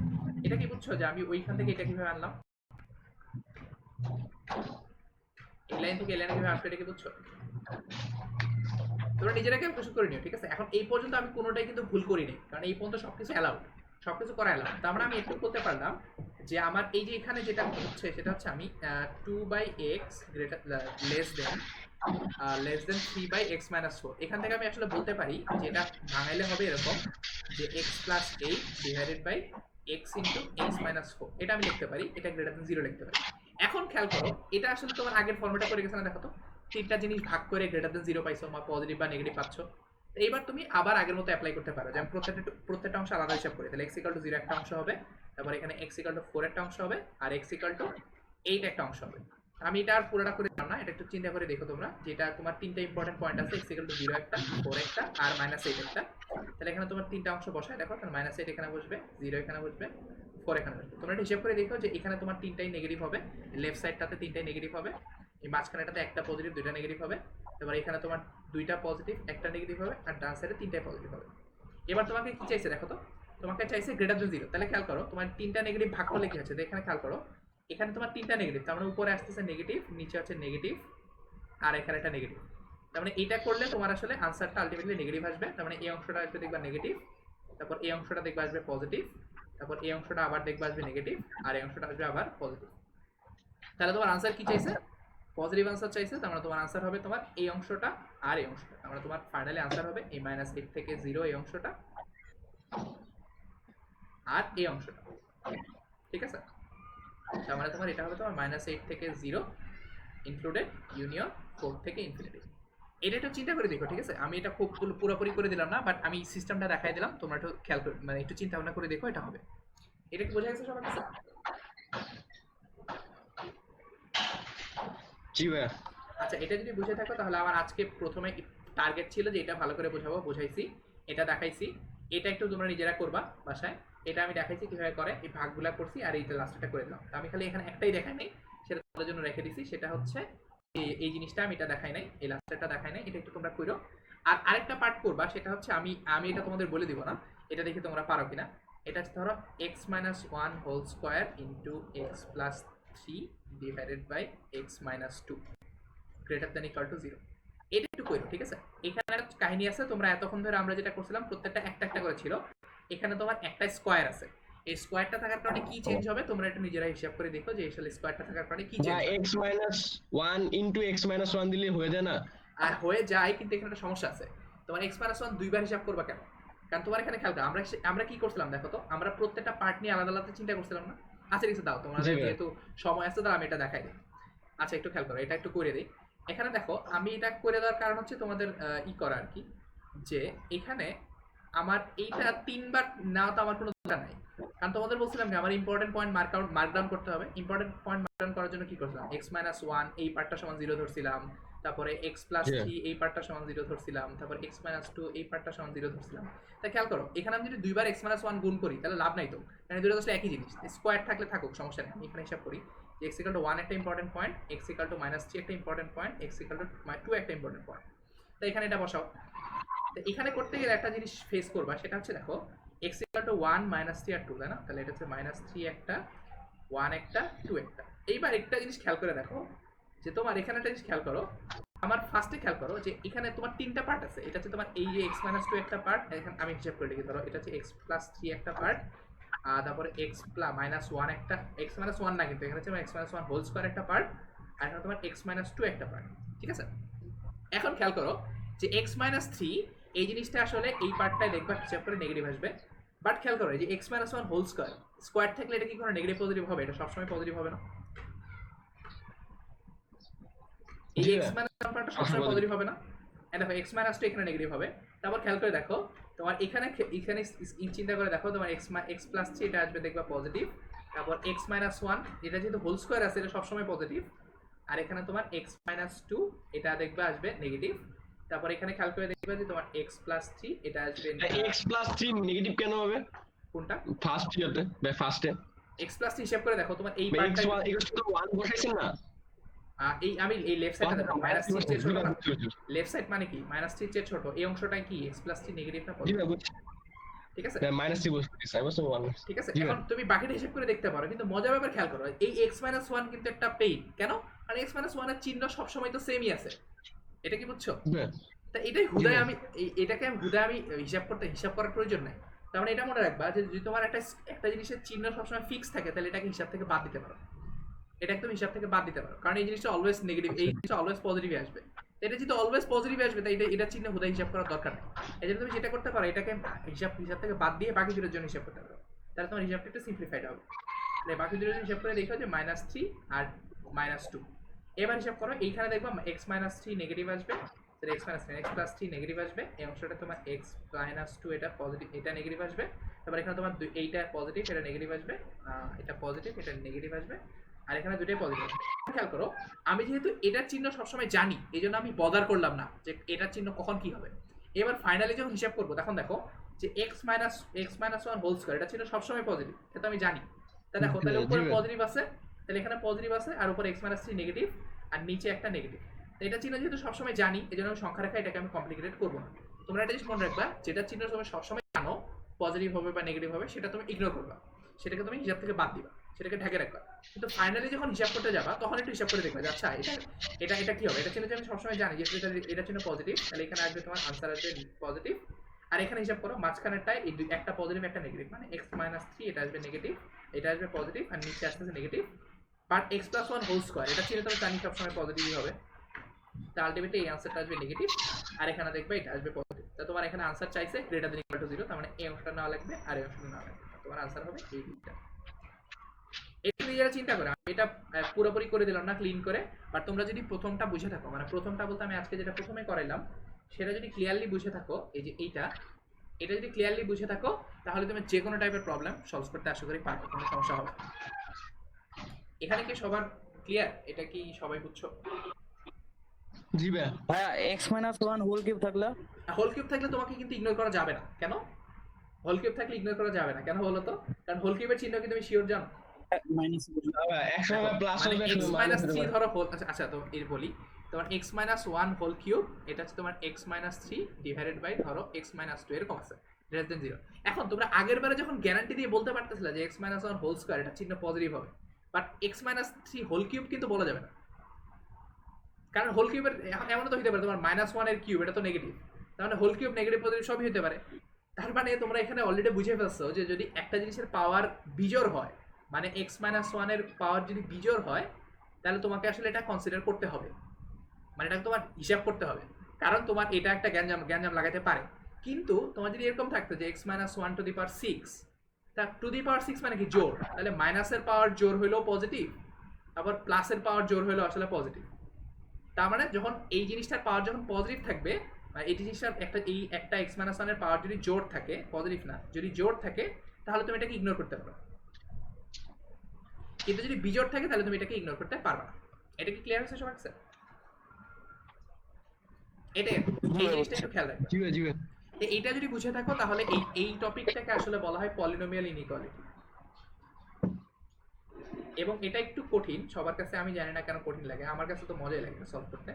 এটা কি বুঝছো যে আমি ওইখান থেকে এটা কিভাবে আনলাম, এই লাইন থেকে এই লাইনে কিভাবে আসবে, এটা কি বুঝছো? তোমরা নিজেরা ক্যালকুলেশন করে নিও, ঠিক আছে? এখন এই পর্যন্ত আমি কোনোটাই কিন্তু ভুল করিনি, কারণ এই পর্যন্ত সবকিছু অ্যালাউড, সবকিছু করা অ্যালাউড। তার মানে আমি একটু করতে পারলাম যে আমার এই যে এখানে যেটা হচ্ছে সেটা হচ্ছে আমি 2/x লেস দেন 3/x - 4, এখান থেকে আমি আসলে বলতে পারি যে এটা ভাঙাইলে হবে এরকম, যে x + 8 / x * x - 4, এটা আমি লিখতে পারি, এটা গ্রেটার দেন 0 লিখতে পারি। এখন খেয়াল করো, এটা আসলে তোমার আগের ফর্মেটে করে গেছে না, দেখো তো, তিনটা জিনিস ভাগ করে গ্রেটার দেন 0 পাইছো, বা পজিটিভ বা নেগেটিভ পাচ্ছ। তো এইবার তুমি আবার আগের মতো অ্যাপ্লাই করতে পারো, যেমন প্রত্যেকটা অংশ আলাদা হিসাব করে, তাহলে x = 0 একটা অংশ হবে, তারপর এখানে x = 4 একটা অংশ হবে, আর x = 8 একটা অংশ হবে। আমি এটা আর পুরোটা করে দিলাম না, এটা একটু চিন্তা করে দেখো তোমরা, যেটা তোমার তিনটা ইম্পর্টেন্ট পয়েন্ট আছে, x = 0 একটা, 4 একটা, আর -8 একটা। তাহলে এখানে তোমার তিনটা অংশ বসায় দেখো, তাহলে -8 এখানে বসবে, 0 এখানে বসবে, 4 এখানে বসবে। তোমরা এটা হিসাব করে দেখো যে এখানে তোমার তিনটাই নেগেটিভ হবে, লেফট সাইডটাতে তিনটাই নেগেটিভ হবে, এই মাঝখানেটাতে একটা পজিটিভ দুইটা নেগেটিভ হবে, এবার এখানে তোমার দুইটা পজিটিভ একটা নেগেটিভ হবে, আর ডান সাইডে তিনটাই পজিটিভ হবে। এবার তোমাকে কি চাইছে দেখো তো, তোমাকে চাইছে গ্রেটার দেন 0। তাহলে খেয়াল করো, তোমার তিনটা নেগেটিভ ভাগ করলে কি হচ্ছে, এখানে খেয়াল করো, এখানে তোমার তিনটা নেগেটিভ, তার মানে উপরে আসতেছে নেগেটিভ, নিচে হচ্ছে নেগেটিভ, আর এখানে একটা নেগেটিভ। তার মানে এটা করলে তোমার আসলে আনসারটা আলটিমেটলি নেগেটিভ আসবে। তার মানে এই অংশটা আসবে দেখবা নেগেটিভ, তারপর এই অংশটা দেখবা আসবে পজিটিভ, তারপর এই অংশটা আবার দেখবা আসবে নেগেটিভ, আর এই অংশটা আসবে আবার পজিটিভ। তাহলে তোমার আনসার কি চাইছে, পজিটিভ আনসার চাইছে, তার মানে তোমার আনসার হবে তোমার এই অংশটা আর এই অংশটা, তার মানে তোমার ফাইনালি আনসার হবে এই -8 থেকে 0 এই অংশটা আর এই অংশটা, ঠিক আছে? তার মানে তোমার এটা হবে তোমার -8 থেকে 0 ইনক্লুডেড ইউনিয়ন 4 থেকে ইনফিনিটি। এটা একটু চিন্তা করে দেখো, ঠিক আছে? আমি এটা খুব পুরোপুরি করে দিলাম না, বাট আমি সিস্টেমটা দেখাই দিলাম, তোমরা একটু খেয়াল করে মানে একটু চিন্তা ভাবনা করে দেখো, এটা হবে। এটা কি বোঝা গেছে সবার কাছে? জি ভাইয়া। আচ্ছা, এটা যদি বুঝে থাকো তাহলে আমার আজকে প্রথমে টার্গেট ছিল যে এটা ভালো করে বোঝাবো, বুঝাইছি, এটা দেখাইছি। এটা একটু তোমরা নিজেরা করবা বাসায়। এটা আমি দেখাইছি কিভাবে করে, এই ভাগগুলা করছি, আর এইটা লাস্টটা করে দিলাম। তো আমি খালি এখানে একটাই দেখাই নাই, সেটা তোমাদের জন্য রেখে দিছি, সেটা হচ্ছে এই জিনিসটা আমি এটা দেখাই নাই, এই লাস্টটা দেখাই নাই, এটা একটু তোমরা করো। আর আরেকটা পার্ট করবা, সেটা হচ্ছে আমি এটা তোমাদের বলে দিব না, এটা দেখে তোমরা পারো কিনা। এটা হচ্ছে ধরো x minus 1 whole square into X plus 3 divided by x minus 2 greater than equal to 0। এটা একটু কইরো, ঠিক আছে? এখানে একটা কাহিনী আছে, তোমরা এতক্ষণ ধরে আমরা যেটা করছিলাম প্রত্যেকটা একটা একটা করে ছিল, এখানে তোমার একটা স্কোয়ার আছে। এই স্কোয়ারটা থাকার কারণে কি চেঞ্জ হবে তোমরা একটু নিজেরা হিসাব করে দেখো যে আসলে স্কোয়ারটা থাকার কারণে কি চেঞ্জ ভাই হবে। x minus 1 into x minus 1 দিলে হয়ে যায় না? আর হয়ে যায়, কিন্তু এখানে একটা সমস্যা আছে। তোমার x minus 1 দুইবার হিসাব করবা কেন? কারণ তোমার এখানে খেয়াল করো, আমরা কি করছিলাম দেখো তো, আমরা প্রত্যেকটা পার্ট নিয়ে আলাদা আলাদা চিন্তা করছিলাম না? আচ্ছা ঠিক আছে, দাও তোমাদের জি ভাই। যেহেতু সময় আছে তাহলে আমি এটা দেখাই দিই। আচ্ছা একটু খেয়াল করো, এটা একটু করে দিই। এখানে দেখো, আমি এটা করে দেওয়ার কারণ হচ্ছে তোমাদের ই করা আর কি, যে এখানে আমার এইটা তিনবার নাও তো আমার কোনো দরকার নাই। কারণ তোমাদের বলছিলাম যে আমার ইম্পর্টেন্ট পয়েন্ট মার্ক ডাউন করতে হবে। ইম্পর্টেন্ট পয়েন্ট মার্ক ডাউন করার জন্য কি করছিলাম, x minus 1 এই পার্টটা সমান 0 ধরছিলাম, তারপরে x plus Yeah. 3 এই পার্টটা সমান 0 ধরছিলাম, তারপর x minus 2 এই পার্টটা সমান 0 ধরছিলাম। তাই খেয়াল করো, এখানে আমি যদি দুইবার x minus 1 গুণ করি তাহলে লাভ নাই তো, মানে দুটো আসলে একই জিনিস। স্কোয়ার থাকলে থাকুক, সমস্যা নেই। আমি এখানে হিসাব করি যে x equal to 1 একটা important point, x equal to minus 3 একটা important point, x equal to 2 একটা ইম্পর্টেন্ট পয়েন্ট। তো এখানে এটা বসাও। তো এখানে করতে গেলে একটা জিনিস ফেস করবা, সেটা হচ্ছে দেখো x equal to 1 minus 3 আর 2, তাই না? তাহলে এটা হচ্ছে minus 3 একটা, 1 একটা, 2 একটা। এইবার একটা জিনিস খেয়াল করে দেখো, যে তোমার এখানে একটা জিনিস খেয়াল করো, আমার ফার্স্টে খেয়াল করো যে এখানে তোমার তিনটা পার্ট আছে। এটা হচ্ছে তোমার এই যে x minus 2 একটা পার্ট, এখানে আমি হিসাব করে লিখি, ধরো এটা হচ্ছে x plus 3 একটা পার্ট, তারপরে x minus 1 একটা, x minus 1 না কিন্তু এখানে হচ্ছে x minus 1 হোল স্কয়ার একটা পার্ট, আর এখানে তোমার x minus 2 একটা পার্ট, ঠিক আছে? এখন খেয়াল করো যে x minus 3 এই জিনিসটা আসলে এই পার্টটাই দেখবা হিসাব করে নেগেটিভ আসবে। বাট খেয়াল করো এই যে x minus 1 whole square, square থাকলে এটা কি কোনো নেগেটিভ পজিটিভ হবে? এটা সবসময় পজিটিভ হবে না? এই জি x ভাইয়া। minus 1 পার্টটা সবসময় পজিটিভ হবে না? এই দেখো x minus 2 এখানে নেগেটিভ হবে। তারপর খেয়াল করে দেখো তোমার এখানে চিন্তা করে দেখো, তোমার x plus 3 এটা আসবে দেখবা পজিটিভ। তারপর x minus 1 এটা যেহেতু হোল স্কয়ার আছে এটা সবসময় পজিটিভ। আর এখানে তোমার x minus 2 এটা দেখবা আসবে নেগেটিভ। তারপর এখানে খেয়াল করে দেখবা যে তোমার x plus 3 এটা আসবে x plus 3 নেগেটিভ কেন হবে? কোনটা? ফার্স্ট ইয়াতে ভাই, ফার্স্টে x plus 3 হিসাব করে দেখো, তোমার এই x পার্টটা 1 x তো 1 বসাইছেন না? এই আমি এই লেফট সাইডটা দেখো মাইনাস 3 চেয়ে ছোট না? জি লেফট সাইড মানে কি মাইনাস 3 চেয়ে ছোট, এই অংশটা কি x plus 3 নেগেটিভ না পজিটিভ? ভাই, বুঝছি। ঠিক আছে, মাইনাস 3 বসাইছি, আমি বলছি 1। ঠিক আছে। জি ভাই। এখন তুমি বাকিটা হিসাব করে দেখতে পারো, কিন্তু মজার ব্যাপার খেয়াল করো, এই x minus 1 কিন্তু একটা পেইন কেন? কারণ x minus 1 এর চিহ্ন সবসময় তো সেমই আছে। এটা কি বুঝছো? হ্যাঁ। তা এটাই হুদায় আমি এটাকে আমি হুদায় আমি হিসাব করার প্রয়োজন নাই। তার মানে এটা মনে রাখবা যে যদি তোমার একটা জিনিসের চিহ্ন সবসময় ফিক্স থাকে তাহলে এটাকে হিসাব থেকে বাদ দিতে পারো। এটা একদম হিসাব থেকে বাদ দিতে পারো, কারণ এই জিনিসটা অলওয়েজ নেগেটিভ, এই জিনিসটা অলওয়েজ পজিটিভ আসবে। এটা যদি অলওয়েজ পজিটিভ আসবে তাই এটা চিহ্ন হুদায় হিসাব করার দরকার নেই। এই জন্য তুমি যেটা করতে পারো, এটাকে হিসাব থেকে বাদ দিয়ে বাকি দুটোর জন্য হিসাব করতে পারো, তাহলে তোমার হিসাবটা একটু সিম্পলিফাইড হবে। তাহলে বাকি দুটোর জন্য হিসাব করে দেখো যে -3 আর -2। এবার হিসাব করো, এইখানে দেখবা x minus 3 নেগেটিভ আসবে, তাহলে x minus 3 x plus 3 negative আসবে, এই অংশটা তোমার x minus 2 এটা পজিটিভ, এটা নেগেটিভ আসবে। তারপর এখানে তোমার এইটা পজিটিভ, এটা নেগেটিভ আসবে, এটা পজিটিভ, এটা নেগেটিভ আসবে, আর এখানে দুটোই পজিটিভ আসবে। খেয়াল করো, আমি যেহেতু এটার চিহ্ন সবসময় জানি, এই জন্য আমি বদার করলাম না যে এটার চিহ্ন কখন কি হবে। এবার ফাইনালি যখন হিসাব করবো তখন দেখো যে x minus 1 হোল স্কয়ার এটা ছিল সবসময় পজিটিভ, এটা তো আমি জানি। তা দেখো তাহলে উপরে পজিটিভ আছে, তাহলে এখানে পজিটিভ আছে, আর উপরে x minus 3 নেগেটিভ, আর নিচে একটা নেগেটিভ। তো এটা চিহ্ন যেহেতু সবসময় জানি, এই জন্য আমি সংখ্যা রেখা এটাকে আমি কমপ্লিকেটেড করবো না। তোমরা একটা জিনিস মনে রাখবা, যেটা চিহ্ন তুমি সবসময় জানো পজিটিভ হবে বা নেগেটিভ হবে, সেটা তুমি ইগনোর করবা, সেটাকে তুমি হিসাব থেকে বাদ দিবা, সেটাকে ঢেকে রাখবা। কিন্তু ফাইনালি যখন হিসাব করতে যাবা তখন একটু হিসাব করে দেখবা যে আচ্ছা এটা কি হবে। এটা চিহ্ন যে আমি সবসময় জানি যে এটা চিহ্ন পজিটিভ, তাহলে এখানে আসবে তোমার আনসার আসবে পজিটিভ। আর এখানে হিসাব করো মাঝখানেরটাই এই একটা পজিটিভ একটা নেগেটিভ, মানে x minus 3 এটা আসবে নেগেটিভ, এটা আসবে পজিটিভ, আর নিচে আসতেছে negative. But x plus 1 whole square এটা চিহ্ন তুমি জানি সবসময় পজিটিভই হবে, তাহলে আলটিমেটলি এই আনসারটা আসবে নেগেটিভ, আর এখানে দেখবে এটা আসবে পজিটিভ। তো তোমার এখানে আনসার চাইছে গ্রেটার দ্যান ইকুয়াল টু 0, তার মানে এই অংশটা নেওয়া লাগবে আর এই অংশটা নেওয়া লাগবে, তোমার আনসার হবে এই দুইটা। এটা নিজেরা চিন্তা করে, আমি এটা পুরোপুরি করে দিলাম না ক্লিন করে, বাট তোমরা যদি প্রথমটা বুঝে থাকো, মানে প্রথমটা বলতে আমি আজকে যেটা প্রথমে করাইলাম সেটা যদি ক্লিয়ারলি বুঝে থাকো, এই যে এটা যদি ক্লিয়ারলি বুঝে থাকো, তাহলে তুমি যে কোনো টাইপের প্রবলেম সলভ করতে আশা করি পারবে, কোনো সমস্যা হবে না। এখানে কি সবার ক্লিয়ার? এটা কি সবাই বুঝছো? জি ভাইয়া। ভাইয়া x minus one whole cube থাকলে হোল কিউব থাকলে তোমাকে কিন্তু ইগনোর করা যাবে না। কেন হোল কিউব থাকলে ইগনোর করা যাবে না? কেন বলো তো? কারণ হোল কিউবের চিহ্ন কি তুমি শিওর জানো? মাইনাস একসময় প্লাস মানে হবে x একসময় মাইনাস মাইনাস 3 হবে। ধরো হোল, আচ্ছা তো এর বলি, তোমার x মাইনাস 1 হোল কিউব, এটা হচ্ছে তোমার x মাইনাস 3 ডিভাইডেড বাই ধরো x মাইনাস 2 এরকম আছে, লেস দেন 0। এখন তোমরা আগের বারে যখন গ্যারান্টি দিয়ে বলতে পারতেছিলে যে x মাইনাস 1 হোল স্কয়ার এটা চিহ্ন পজিটিভ হবে, but x minus 3 whole cube কিন্তু বলা যাবে না, কারণ হোল কিউবের এমন তো হতে পারে তোমার মাইনাস 1 এর কিউব, এটা তো নেগেটিভ, তার মানে হোল কিউব নেগেটিভ পজিটিভ সবই হতে পারে। তার মানে তোমরা এখানে অলরেডি বুঝে ফেলছো যে যদি একটা জিনিসের পাওয়ার বিজোড় হয়, মানে x মাইনাস 1 এর পাওয়ার যদি বিজোড় হয়, তাহলে তোমাকে আসলে এটা কনসিডার করতে হবে, মানে এটা তোমার হিসাব করতে হবে, কারণ তোমার এটা একটা গ্যাঞ্জাম লাগাতে পারে। কিন্তু তোমার যদি এরকম থাকতো যে x মাইনাস 1 টু দি পাওয়ার 6, তা টু দি পাওয়ার 6 মানে কি জোড়, তাহলে মাইনাসের পাওয়ার জোড় হইলেও পজিটিভ, আবার প্লাসের পাওয়ার জোড় হইলেও আসলে পজিটিভ। তার মানে যখন এই জিনিসটার পাওয়ার যখন পজিটিভ থাকবে, এই জিনিসটার একটা x মাইনাস 1 এর পাওয়ার যদি জোড় থাকে, পজিটিভ না, যদি জোড় থাকে, তাহলে তুমি এটাকে ইগনোর করতে পারো, কিন্তু যদি বিজোড় থাকে তাহলে তুমি এটাকে ইগনোর করতে পারবে না। এটা কি ক্লিয়ার হচ্ছে সবার কাছে? এটাই এই জিনিসটা একটু খেয়াল রাখবে। জি ভাইয়া, জি ভাইয়া। এইটা যদি বুঝে থাকো তাহলে এই টপিকটাকে আসলে বলা হয় পলিনোমিয়াল ইনইকুয়ালিটি। এবং এটা একটু কঠিন সবার কাছে, আমি জানি না কেন কঠিন লাগে, আমার কাছে তো মজাই লাগে সলভ করতে।